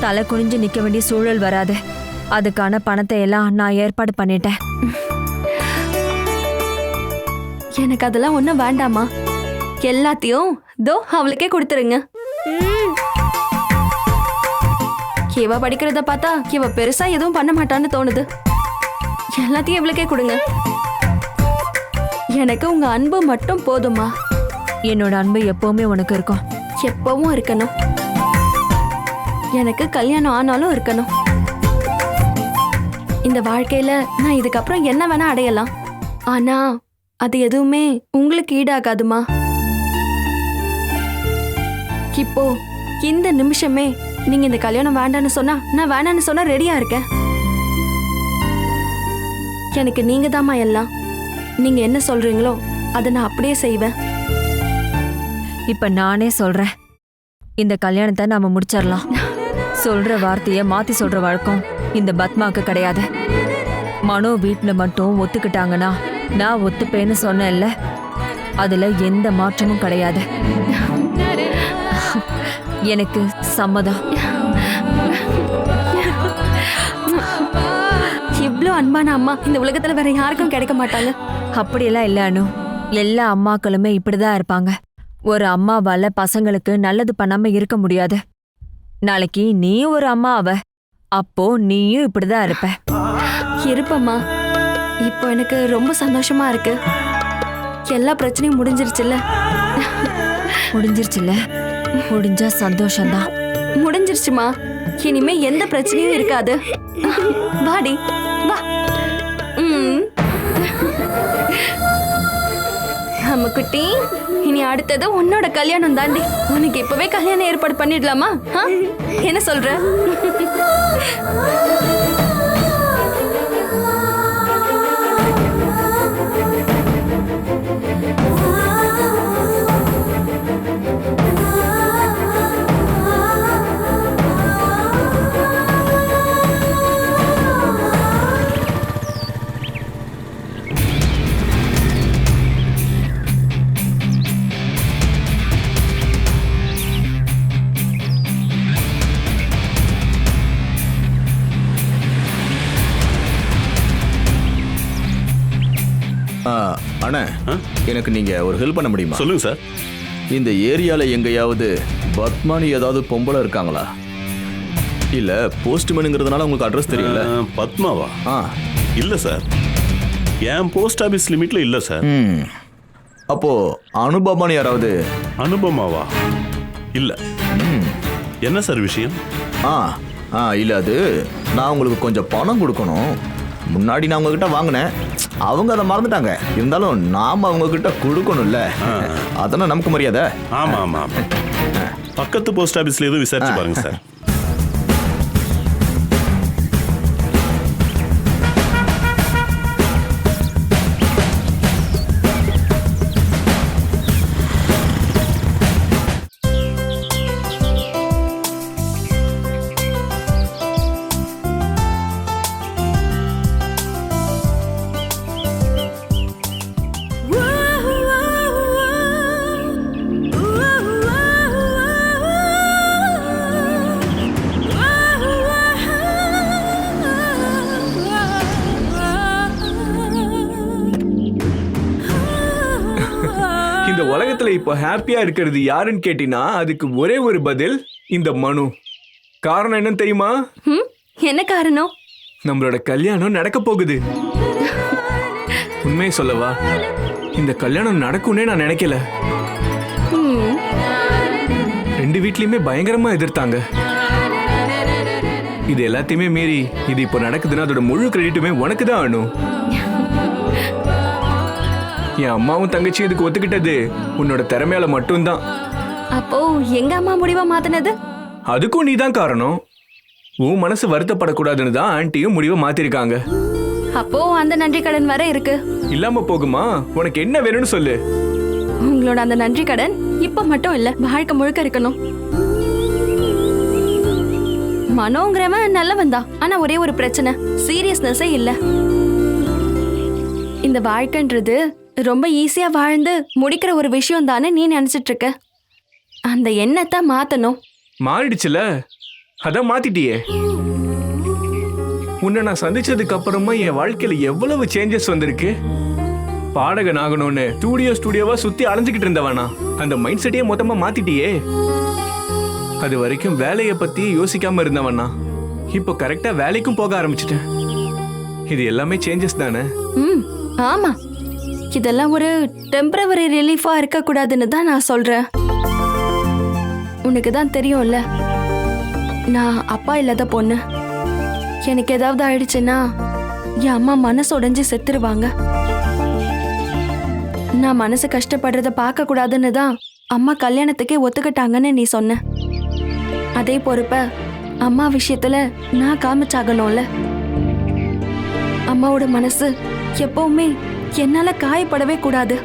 தலை குனிஞ்சு நிக்க வேண்டிய சூழல் வராது. அதுக்கான பணத்தை எல்லாம் நான் ஏற்பாடு பண்ணிட்டேன். எனக்கு அதெல்லாம் ஒன்றும் வேண்டாமா, எல்லாத்தையும் தோ அவளுக்கே கொடுத்துருங்க. இவ படிக்கிறத பார்த்தா இவ பெருசா எதுவும் பண்ண மாட்டான்னு தோணுது. எல்லாத்தையும் இவளுக்கே கொடுங்க. எனக்கு உங்க அன்பு மட்டும் போதுமா? என்னோட அன்பு எப்பவுமே உனக்கு இருக்கும். எப்பவும் இருக்கணும். எனக்கு கல்யாணம் ஆனாலும் இருக்கணும். இந்த வாழ்க்கையில நான் இதுக்கப்புறம் என்ன வேணா அடையலாம். ஆனா அது எதுவுமே உங்களுக்கு ஈடாகாதுமா. இப்போ இந்த நிமிஷமே நீங்க இந்த கல்யாணம் வேண்டான்னு சொன்னா நான் வேண்டான்னு சொன்னா ரெடியா இருக்கேன். எனக்கு நீங்க தாம்மா எல்லாம். நீங்க என்ன சொல்றீங்களோ அதை நான் அப்படியே செய்வேன். இப்ப நானே சொல்றேன், இந்த கல்யாணத்தை நாம முடிச்சிடலாம். சொல்ற வார்த்தைய மாத்தி சொல்ற வழக்கம் இந்த பத்மாக்கு கிடையாது. மனோ வீட்டுல மட்டும் ஒத்துக்கிட்டாங்கன்னா நான் ஒத்துப்பேன்னு சொன்னேன்ல, அதுல எந்த மாற்றமும் கிடையாது. எனக்கு சம்மதம். இவ்ளோ அன்பான அம்மா இந்த உலகத்துல வேற யாருக்கும் கிடைக்க மாட்டாங்க. அப்படியெல்லாம் இல்ல அனு. எல்லா அம்மாக்களுமே இப்படிதான் இருப்பாங்க. ஒரு அம்மாவால பசங்களுக்கு நல்லது பண்ணாம இருக்க முடியாது. நாளைக்கு நீ ஒரு அம்மா ஆவ, அப்போ நீயும் இப்படிதான் இருப்ப. இருப்பம்மா. இப்போ எனக்கு ரொம்ப சந்தோஷமா இருக்கு. எல்லா பிரச்சனையும் முடிஞ்சிருச்சுல்ல. முடிஞ்சிருச்சுல்ல? முடிஞ்சா சந்தோஷம்தான். முடிஞ்சிருச்சுமா. இனிமே எந்த பிரச்சனையும் இருக்காது. வாடி வா. அம்மா குட்டி, இனி அடுத்தது உன்னோட கல்யாணம் தாண்டி. உனக்கு இப்பவே கல்யாணம் ஏற்பாடு பண்ணிடலாமா? என்ன சொல்ற? அண்ணா, எனக்கு நீங்க ஒரு ஹெல்ப் பண்ண முடியுமா? சொல்லுங்க சார். இந்த ஏரியால எங்கேயாவது பத்மானி ஏதாவது பொம்பளை இருக்காங்களா? இல்ல போஸ்ட்மேனுங்கிறதுனால உங்களுக்கு அட்ரஸ் தெரியல. பத்மாவா? இல்ல சார், என் போஸ்ட் ஆபீஸ் லிமிட்ல இல்ல சார். அப்போ அனுபமானு யாராவது? அனுபமாவா? இல்ல. என்ன சார் விஷயம்? இல்ல, அது நான் உங்களுக்கு கொஞ்சம் பணம் கொடுக்கணும். முன்னாடி நான் உங்ககிட்ட வாங்கினேன், அவங்க அதை மறந்துட்டாங்க. இருந்தாலும் நாம அவங்க கிட்ட கொடுக்கணும்ல, அதெல்லாம் நமக்கு மரியாதை. ஆமா ஆமா. பக்கத்து போஸ்ட் ஆபீஸ்ல எதுவும் விசாரிச்சு பாருங்க சார். இந்த உலகத்துல இப்போ ஹாப்பியா இருக்கிறது யாருன்னு கேட்டினா அதுக்கு ஒரே ஒரு பதில், இந்த மனு. காரணம் என்னன்னு தெரியுமா? என்ன காரணம்? நம்மளோட கல்யாணம் நடக்க போகுது. உண்மையை சொல்லவா, இந்த கல்யாணம் நடக்கும்னே நான் நினைக்கல. ரெண்டு வீட்லயுமே பயங்கரமா எதிர்த்தாங்க. இது எல்லாத்தையுமே மீறி இது இப்போ நடக்குதுன்னா அதோட முழு கிரெடிட்டுமே உனக்கு தான் ஆனும். என் அம்மாவும் தங்கச்சி இதுக்கு ஒத்துக்கிட்டது உன்னோட திறமையால மட்டும்தான். அப்போ எங்க அம்மா முடிவா மாத்தினது? அதுக்கும் நீ தான் காரணம். உன் மனசு வருத்தப்படக்கூடாதுன்னு தான் ஆன்ட்டியும் முடிவை மாத்திருக்காங்க. அப்போ அந்த நன்றி கடன் வர இருக்கு. இல்லாம போகுமா? உனக்கு என்ன வேணும்னு சொல்லு. உங்களோட அந்த நன்றி கடன் இப்ப மட்டும் இல்ல, வாழ்க்கை முழுக்க இருக்கணும். மனோங்கிறவன் நல்லவன் தான், ஆனா ஒரே ஒரு பிரச்சனை, சீரியஸ்னஸே இல்ல. இந்த வாழ்க்கைன்றது ரொம்ப ஈஸியா வாழ்ந்து முடிக்கிற ஒரு விஷயம் தானே நீ நினைச்சிட்டு இருக்க. அந்த எண்ணத்தை மாத்தணும். மாறிடுச்சுல, அதான் மாத்திட்டியே. உன்னை நான் சந்திச்சதுக்கு அப்புறமா என் வாழ்க்கையில எவ்வளவு சேஞ்சஸ் வந்திருக்கு. பாடகன் ஆகணும்னு ஸ்டூடியோவா சுத்தி அலைஞ்சுக்கிட்டு இருந்தவனா அந்த மைண்ட் செட்டையே மொத்தமா மாத்திட்டியே. அது வரைக்கும் வேலையை பத்தி யோசிக்காம இருந்தவனா இப்போ கரெக்டா வேலைக்கும் போக ஆரம்பிச்சிட்டேன். இது எல்லாமே சேஞ்சஸ் தானே? ஆமா, இதெல்லாம் ஒரு டெம்பரவரி ரிலீஃபா இருக்க கூடாதுன்னு தான் நான் சொல்றேன். உனக்கு தான் தெரியும்ல, நான் அப்பா இல்லாத பொண்ணு. எனக்கு ஏதாவது ஆயிடுச்சுன்னா என் அம்மா மனசு உடைஞ்சு செத்துருவாங்க. நான் மனசு கஷ்டப்படுறத பார்க்க கூடாதுன்னு தான் அம்மா கல்யாணத்துக்கே ஒத்துக்கிட்டாங்கன்னு நீ சொன்ன. அதே பொறுப்ப அம்மா விஷயத்துல நான் காமிச்சாகணும்ல. அம்மாவோட மனசு எப்பவுமே என்னால காயப்படவே கூடாது.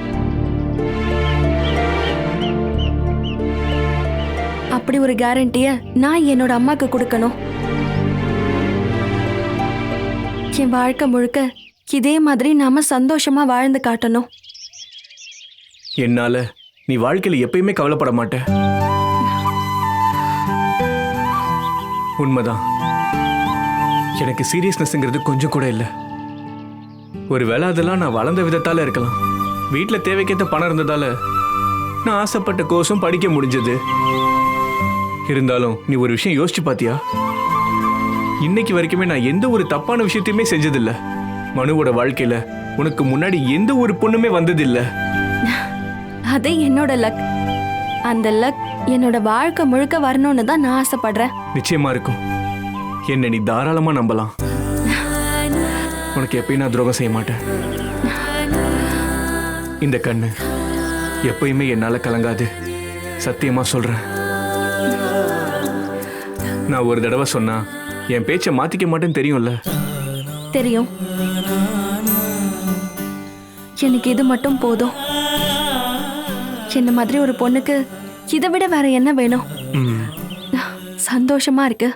அப்படி ஒரு கேரண்டிய நான் என்னோட அம்மாக்கு கொடுக்கணும். என் வாழ்க்கை முழுக்க இதே மாதிரி நாம சந்தோஷமா வாழ்ந்து காட்டணும். என்னால நீ வாழ்க்கையில எப்பயுமே கவலைப்பட மாட்ட. உண்மைதான், எனக்கு சீரியஸ்னஸ்ங்கிறது கொஞ்சம் கூட இல்லை. ஒருவேளை அதெல்லாம் நான் வளர்ந்த விதத்தால இருக்கலாம். வீட்டில் தேவைக்கேற்ற பணம் இருந்ததால நான் ஆசைப்பட்ட கோர்ஸும் படிக்க முடிஞ்சது. இருந்தாலும் நீ ஒரு விஷயம் யோசிச்சு பாத்தியா? இன்னைக்கு வரைக்குமே நான் எந்த ஒரு தப்பான விஷயத்தையுமே செஞ்சதில்லை. மனுவோட வாழ்க்கையில உனக்கு முன்னாடி எந்த ஒரு பொண்ணுமே வந்ததில்லை. அது என்னோட லக். அந்த லக் என்னோட வாழ்க்கை முழுக்க வரணும்னு தான் நான் ஆசைப்படுறேன். நிச்சயமா இருக்கும். என்ன நீ தாராளமா நம்பலாம். உனக்கு எப்பயும் நான் துரோகம் செய்ய மாட்டேன். இந்த கண்ணு எப்பயுமே என்னால கலங்காது. சத்தியமா சொல்றேன். நான் ஒரு தடவை சொன்னா என் பேச்சை மாத்திக்க மாட்டேன்னு தெரியும்ல? தெரியும். எனக்கு இது மட்டும் போதும். என்ன மாதிரி ஒரு பொண்ணுக்கு இதை விட வேற என்ன வேணும்? சந்தோஷமா இருக்கு.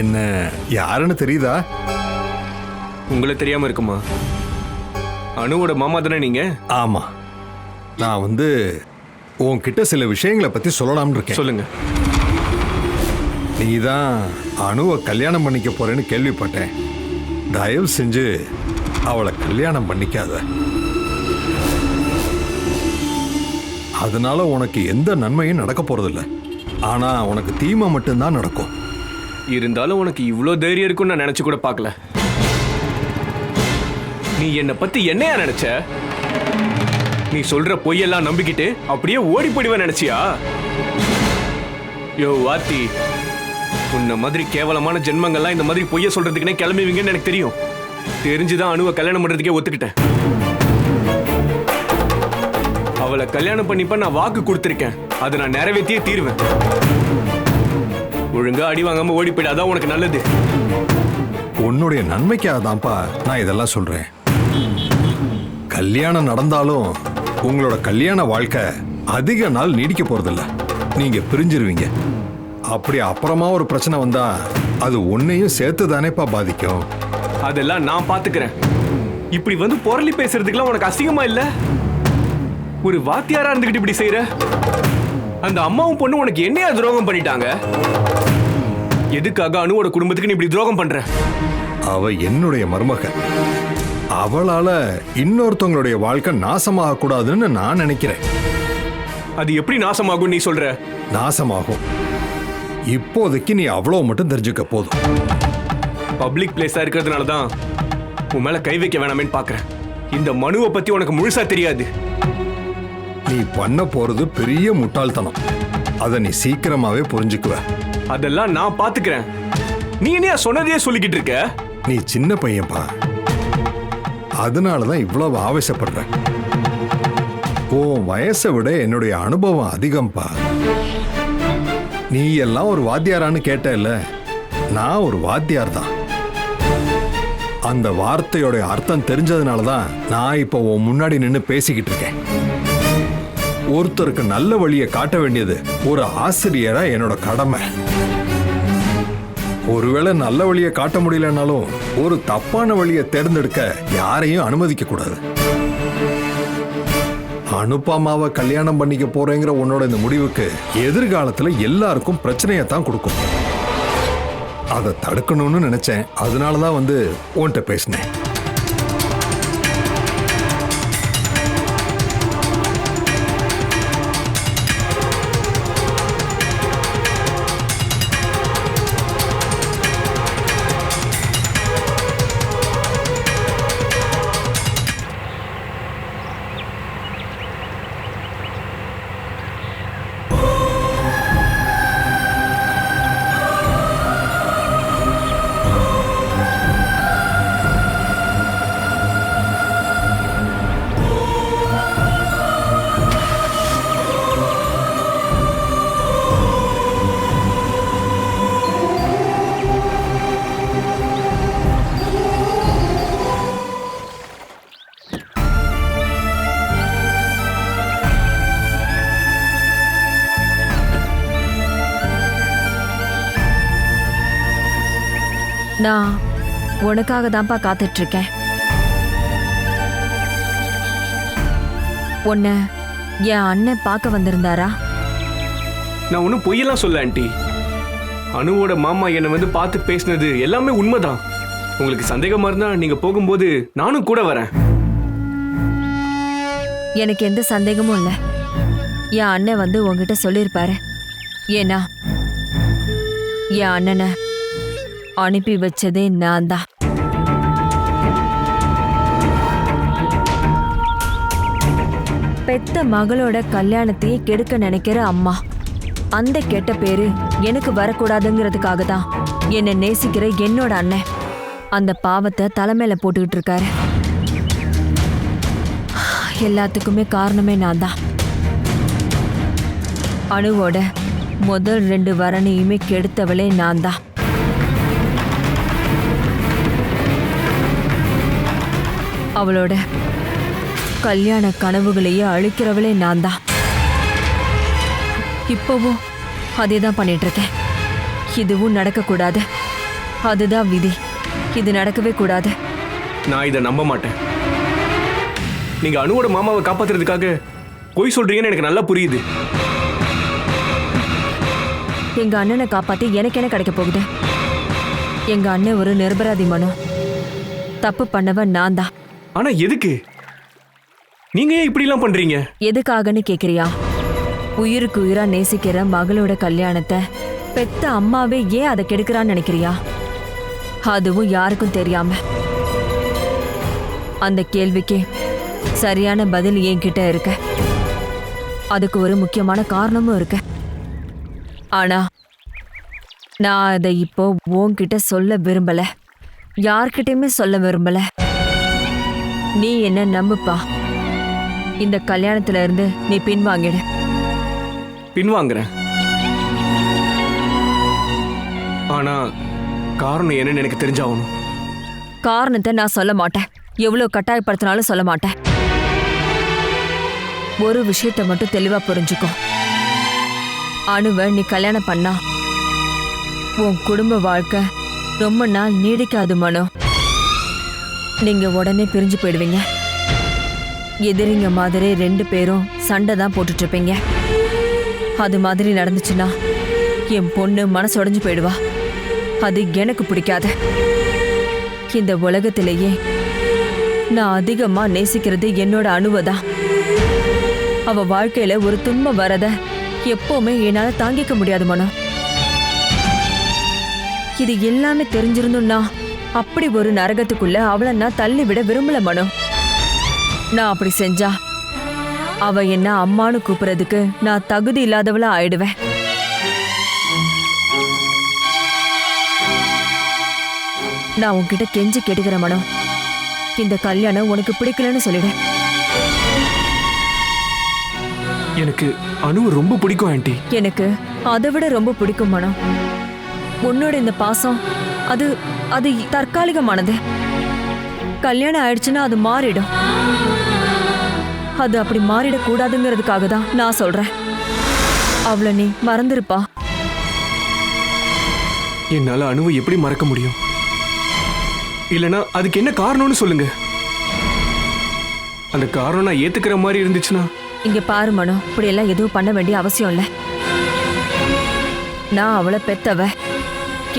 என்ன யாருன்னு தெரியுதா? உங்களை தெரியாம இருக்குமா? அனுவோட மாமா தானே நீங்க? ஆமா, நான் உன்கிட்ட சில விஷயங்களை பத்தி சொல்லலாம்னு இருக்கேன். சொல்லுங்க. நீ தான் அனுவை கல்யாணம் பண்ணிக்க போறேன்னு கேள்விப்பட்டேன். தயவு செஞ்சு அவளை கல்யாணம் பண்ணிக்காத. அதனால உனக்கு எந்த நன்மையும் நடக்க போறதில்ல. ஆனா உனக்கு தீமை மட்டும்தான் நடக்கும். இருந்தாலும் உனக்கு இவ்வளோ தைரியம் இருக்குன்னு நான் நினைச்சு கூட பார்க்கல. நீ என்னை பத்தி என்னையா நினைச்ச? நீ சொல்ற பொய்யெல்லாம் நம்பிக்கிட்டு அப்படியே ஓடி போயிடுவேன் நினைச்சியா? யோ வாத்தி, உன்ன மாதிரி கேவலமான ஜென்மங்கள்லாம் இந்த மாதிரி பொய்ய சொல்றதுக்குன்னே கிளம்புவீங்கன்னு எனக்கு தெரியும். தெரிஞ்சுதான் அனுவை கல்யாணம் பண்றதுக்கே ஒத்துக்கிட்டேன். அவளை கல்யாணம் பண்ணிப்ப நான் வாக்கு கொடுத்துருக்கேன். அதை நான் நிறைவேற்றியே தீருவேன். ஒழுங்கா அடி வாங்காம ஓடி போயிடாதான் உனக்கு நல்லது. உன்னுடைய நன்மைக்காக தான்ப்பா நான் இதெல்லாம் சொல்றேன். கல்யாணம் நடந்தாலும் உங்களோட கல்யாண வாழ்க்கை அதிக நாள் நீடிக்க போறதில்ல. நீங்க பிரிஞ்சிருவீங்க. அப்படி அப்புறமா ஒரு பிரச்சனை வந்தா அது உன்னையும் சேர்த்து தானேப்பா பாதிக்கும். அதெல்லாம் நான் பாத்துக்கிறேன். இப்படி பொருளி பேசுறதுக்குலாம் உனக்கு அசிங்கமா இல்ல? ஒரு வாத்தியாரா இருந்துகிட்டு இப்படி செய்யற? அந்த அம்மாவும் பொண்ணு உனக்கு என்னையா துரோகம் பண்ணிட்டாங்க? எதுக்காக அனுவோட குடும்பத்துக்கு நீ இப்படி துரோகம் பண்ற? அவ என்னுடைய மருமக. அவளால இன்னொருத்தவங்களுடைய வாழ்க்கை நாசமாக கூடாதுன்னு நான் நினைக்கிறேன். அது எப்படி நாசமாகும் நீ சொல்ற? நாசமாகும். இப்போதைக்கு நீ அவ்வளவு மட்டும் தெரிஞ்சுக்க போதும். பப்ளிக் பிளேஸா இருக்கிறதுனால தான் உன் மேல கை வைக்க வேணாமேன்னு பாக்குறேன். இந்த மனுவை பத்தி உனக்கு முழுசா தெரியாது. நீ பண்ண போறது பெரிய முட்டாள்தனம். அதை நீ சீக்கிரமாவே புரிஞ்சுக்குவ. அதெல்லாம் நான் பாத்துக்கிறேன். நீ என்ன சொன்னதையே சொல்லிக்கிட்டு இருக்க? நீ சின்ன பையன்பா. அதனாலதான் இவ்வளவு ஆவேசப்படுற. உன் வயசை விட என்னுடைய அனுபவம் அதிகம்பா. நீ எல்லாம் ஒரு வாத்தியாரான்னு கேட்டல, நான் ஒரு வாத்தியார் தான். அந்த வார்த்தையோட அர்த்தம் தெரிஞ்சதுனால தான் நான் இப்போ உன் முன்னாடி நின்று பேசிக்கிட்டு இருக்கேன். ஒருத்தருக்கு நல்ல வழியை காட்ட வேண்டியது ஒரு ஆசிரியரா என்னோட கடமை. ஒருவேளை நல்ல வழியை காட்ட முடியலனாலும் ஒரு தப்பான வழியை தேர்ந்தெடுக்க யாரையும் அனுமதிக்க கூடாது. அனுப்பாமாவை கல்யாணம் பண்ணிக்க போறேங்கிற உன்னோட இந்த முடிவுக்கு எதிர்காலத்துல எல்லாருக்கும் பிரச்சனையை தான் கொடுக்கும். அதை தடுக்கணும்னு நினைச்சேன். அதனாலதான் வந்து உன்கிட்ட பேசினேன். நான் உனக்காக தான்ப்பா காத்துட்டு இருக்கேன். உன்னை என் அண்ணன் பார்க்க வந்திருந்தாரா? நான் ஒன்றும் பொய்யெல்லாம் சொல்ல ஆண்டி. அனுவோட மாமா என்னை வந்து பார்த்து பேசினது எல்லாமே உண்மைதான். உங்களுக்கு சந்தேகமா இருந்தா நீங்க போகும்போது நானும் கூட வரேன். எனக்கு எந்த சந்தேகமும் இல்லை. என் அண்ணன் வந்து உங்ககிட்ட சொல்லியிருப்பாரு. ஏன்னா என் அண்ணனை அனுப்பி வச்சதே நான் தான். பெத்த மகளோட கல்யாணத்தையே கெடுக்க நினைக்கிற அம்மா, அந்த கெட்ட பேரு எனக்கு வரக்கூடாதுங்கிறதுக்காக தான் என்னை நேசிக்கிற என்னோட அண்ணன் அந்த பாவத்தை தலைமையில போட்டுக்கிட்டு இருக்காரு. எல்லாத்துக்குமே காரணமே நான் தான். அனுவோட முதல் 2 வரனையுமே கெடுத்தவளே நான் தான். அவளோட கல்யாண கனவுகளையே அழிக்கிறவளே நான் தான். இப்பவும் அதே தான் பண்ணிட்டு இருக்கேன். இதுவும் நடக்கக்கூடாது. அதுதான் விதி. இது நடக்கவே கூடாது. நான் இதை நம்ப மாட்டேன். நீங்க அனுவோட மாமாவை காப்பாத்துறதுக்காக பொய் சொல்றீங்கன்னு எனக்கு நல்லா புரியுது. எங்க அண்ணனை காப்பாத்தி எனக்கு என்ன கிடைக்க போகுது? எங்க அண்ணன் ஒரு நிரபராதி மனு. தப்பு பண்ணவன் நான் தான். ஆனா எதுக்கு நீங்க ஏன் இப்படி எல்லாம் பண்றீங்க? எதுக்காகன்னு கேக்குறியா? உயிருக்கு உயிரா நேசிக்கிற மகளோட கல்யாணத்தை பெத்த அம்மாவே ஏன் அதை கெடுக்கிறான்னு நினைக்கிறியா? அதுவும் யாருக்கும் தெரியாம. அந்த கேள்விக்கு சரியான பதில் என்கிட்ட இருக்கு. அதுக்கு ஒரு முக்கியமான காரணமும் இருக்கு. ஆனா நான் அதை இப்போ உன்கிட்ட சொல்ல விரும்பல. யார்கிட்டயுமே சொல்ல விரும்பல. நீ என்ன நம்புப்பா. இந்த கல்யாணத்துல இருந்து நீ பின்வாங்கிடு. பின்வாங்குறேன். ஆனா காரணம் என்னன்னு எனக்கு தெரிஞ்சாகணும். காரணத்தை நான் சொல்ல மாட்டேன். எவ்வளவு கட்டாயப்படுத்தினாலும் சொல்ல மாட்டேன். ஒரு விஷயத்தை மட்டும் தெளிவா புரிஞ்சுக்கோ. அனுவை நீ கல்யாணம் பண்ணா உன் குடும்ப வாழ்க்கை ரொம்ப நாள் நீடிக்காது மனோ. நீங்க உடனே பிரிஞ்சு போயிடுவீங்க. எதிரிங்க மாதிரி 2 பேரும் சண்டை தான் போட்டுட்டு இருப்பீங்க. அது மாதிரி நடந்துச்சுன்னா என் பொண்ணு மனசு உடைஞ்சு போயிடுவா. அது எனக்கு பிடிக்காது. இந்த உலகத்திலேயே நான் அதிகமா நேசிக்கிறது என்னோட அனுவை தான். அவ வாழ்க்கையில ஒரு துன்பம் வரத எப்பவுமே என்னால தாங்கிக்க முடியாது மனோ. இது எல்லாமே தெரிஞ்சிருந்தும்னா அப்படி ஒரு நரகத்துக்குள்ள அவளை நான் தள்ளி விட விரும்பல மனோ. நான் அப்படி செஞ்சா அவ என்ன அம்மானு கூப்பிடுறதுக்கு நான் தகுதி இல்லாதவளா ஆயிடுவேன். நான் உன்கிட்ட கெஞ்சி கேட்டுக்கிற மனோ, இந்த கல்யாணம் உனக்கு பிடிக்கலன்னு சொல்லிடு. எனக்கு அணுவை ரொம்ப பிடிக்கும் ஆண்டி. எனக்கு அதை விட ரொம்ப பிடிக்கும் மனோ. உன்னோட இந்த பாசம் அது அது தற்காலிகமானது. கல்யாணம் ஆயிடுச்சுன்னா அது மாறிடும். அது அப்படி மாறிடக்கூடாதுங்கிறதுக்காக தான் நான் சொல்றேன். அவளை நீ மறந்துருப்பா. என்னால அணுவை எப்படி மறக்க முடியும்? இல்லனா அதுக்கு என்ன காரணம்னு சொல்லுங்க. அந்த காரணம் நான் ஏத்துக்கிற மாதிரி இருந்துச்சுன்னா. இங்க பாரு மனோ, இப்படி எல்லாம் எதுவும் பண்ண வேண்டிய அவசியம் இல்ல. நான் அவளை பெத்தவ.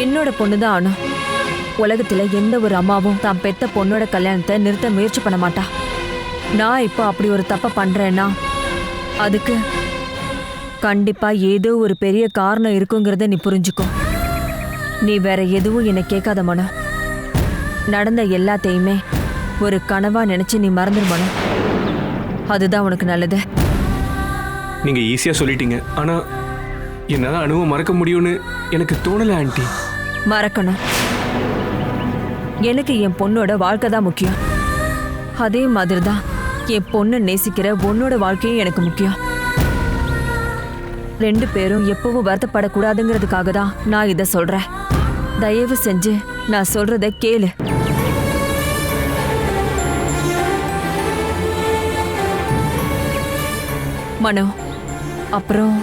என்னோட பொண்ணுதான் அனு. உலகத்துல எந்த ஒரு அம்மாவும் தான் பெத்த பொண்ணோட கல்யாணத்தை நிறுத்த முயற்சி பண்ண மாட்டா. நான் இப்போ அப்படி ஒரு தப்ப பண்றேன்னா அதுக்கு கண்டிப்பா ஏதோ ஒரு பெரிய காரணம் இருக்குங்கிறத நீ புரிஞ்சுக்கோ. நீ வேற எதுவும் என்னை கேட்காத மனோ. நடந்த எல்லாத்தையுமே ஒரு கனவா நினைச்சு நீ மறந்துரு மனோ. அதுதான் உனக்கு நல்லது. நீங்க ஈஸியா சொல்லிட்டீங்க. ஆனா என்னால அணுவை மறக்க முடியும்னு எனக்கு தோணல ஆண்டி. மறக்கணும். எனக்கு என் பொண்ணோட வாழ்க்கை தான் முக்கியம். அதே மாதிரி தான் என் பொண்ணை நேசிக்கிற உன்னோட வாழ்க்கையும் எனக்கு முக்கியம். 2 பேரும் எப்பவும் வருத்தப்படக்கூடாதுங்கிறதுக்காக தான் நான் இதை சொல்றேன். தயவு செஞ்சு நான் சொல்றத கேளு. மனோ, அப்புறம்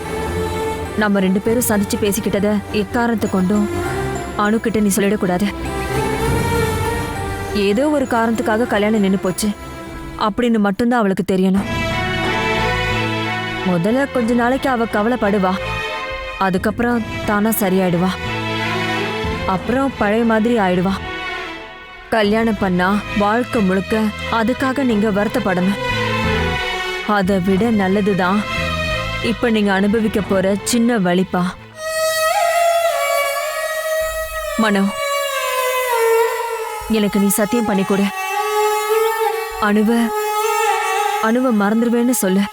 நம்ம 2 பேரும் சந்திச்சு பேசிக்கிட்டத எக்காரணத்தை கொண்டும் அணுக்கிட்ட நீ சொல்லிடக்கூடாது. ஏதோ ஒரு காரணத்துக்காக கல்யாணம் நின்று போச்சு அப்படின்னு மட்டும்தான் அவளுக்கு தெரியணும். முதல்ல கொஞ்ச நாளைக்கு அவ கவலைப்படுவா. அதுக்கப்புறம் தானா சரியாயிடுவா. அப்புறம் பழைய மாதிரி ஆயிடுவா. கல்யாணம் பண்ணா வாழ்க்கை முழுக்க அதுக்காக நீங்க வருத்தப்படணும். அதை விட நல்லதுதான் இப்ப நீங்க அனுபவிக்க போற சின்ன வலிப்பா. மனோ, எனக்கு நீ சத்தியம் பண்ணி கொடு. அணுவை மறந்துடுவேன்னு சொல்லு.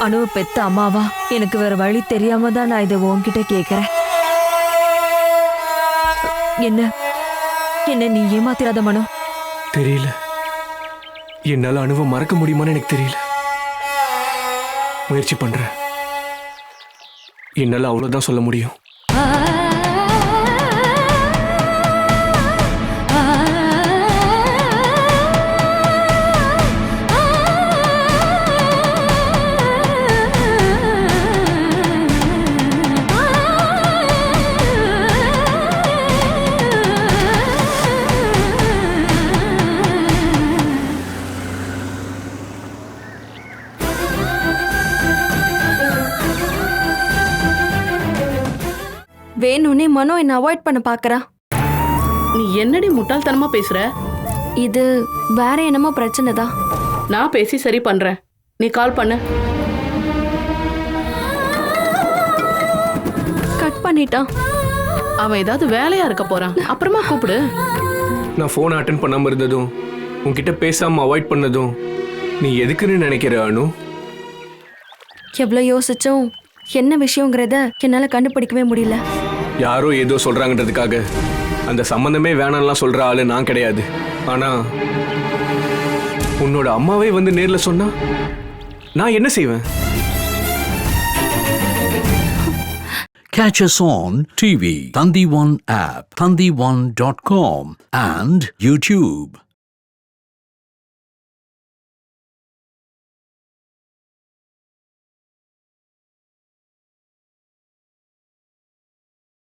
அணுவை பெத்த அம்மாவா எனக்கு வேற வழி தெரியாம தான் நான் இதை உன்கிட்ட கேட்கிறேன். என்ன நீ ஏமாத்திராத மனோ. தெரியல, என்னால அணுவை மறக்க முடியுமான்னு எனக்கு தெரியல. முயற்சி பண்றேன். என்னால அவ்வளவுதான் சொல்ல முடியும். வேணும்னே மனோ என்ன அவாய்ட் பண்ண பாக்குறா. நீ என்னடி முட்டாள்தனமா பேசுற? இது வேற என்னமோ பிரச்சனை தான். நான் பேசி சரி பண்றேன். நீ கால் பண்ணு. கட் பண்ணிட்டான். அவன் ஏதாவது வேலையா இருக்க போறான். அப்புறமா கூப்பிடு. நான் போன் அட்டென்ட் பண்ணாம இருந்ததும் உன்கிட்ட பேசாம அவாய்ட் பண்ணதும் நீ எதுக்குன்னு நினைக்கிற அனு? எவ்வளவு யோசிச்சும் என்ன விஷயங்கிறத என்னால கண்டுபிடிக்கவே முடியல. யாரோ ஏதோ சொல்றாங்கன்றதுக்காக அந்த சம்பந்தமே வேணாம்லாம் சொல்ற ஆளு நான் கிடையாது. ஆனா உன்னோட அம்மாவே வந்து நேர்ல சொன்னா நான் என்ன செய்வேன்? Catch us on TV, Thandivan app, thandivan.com and YouTube.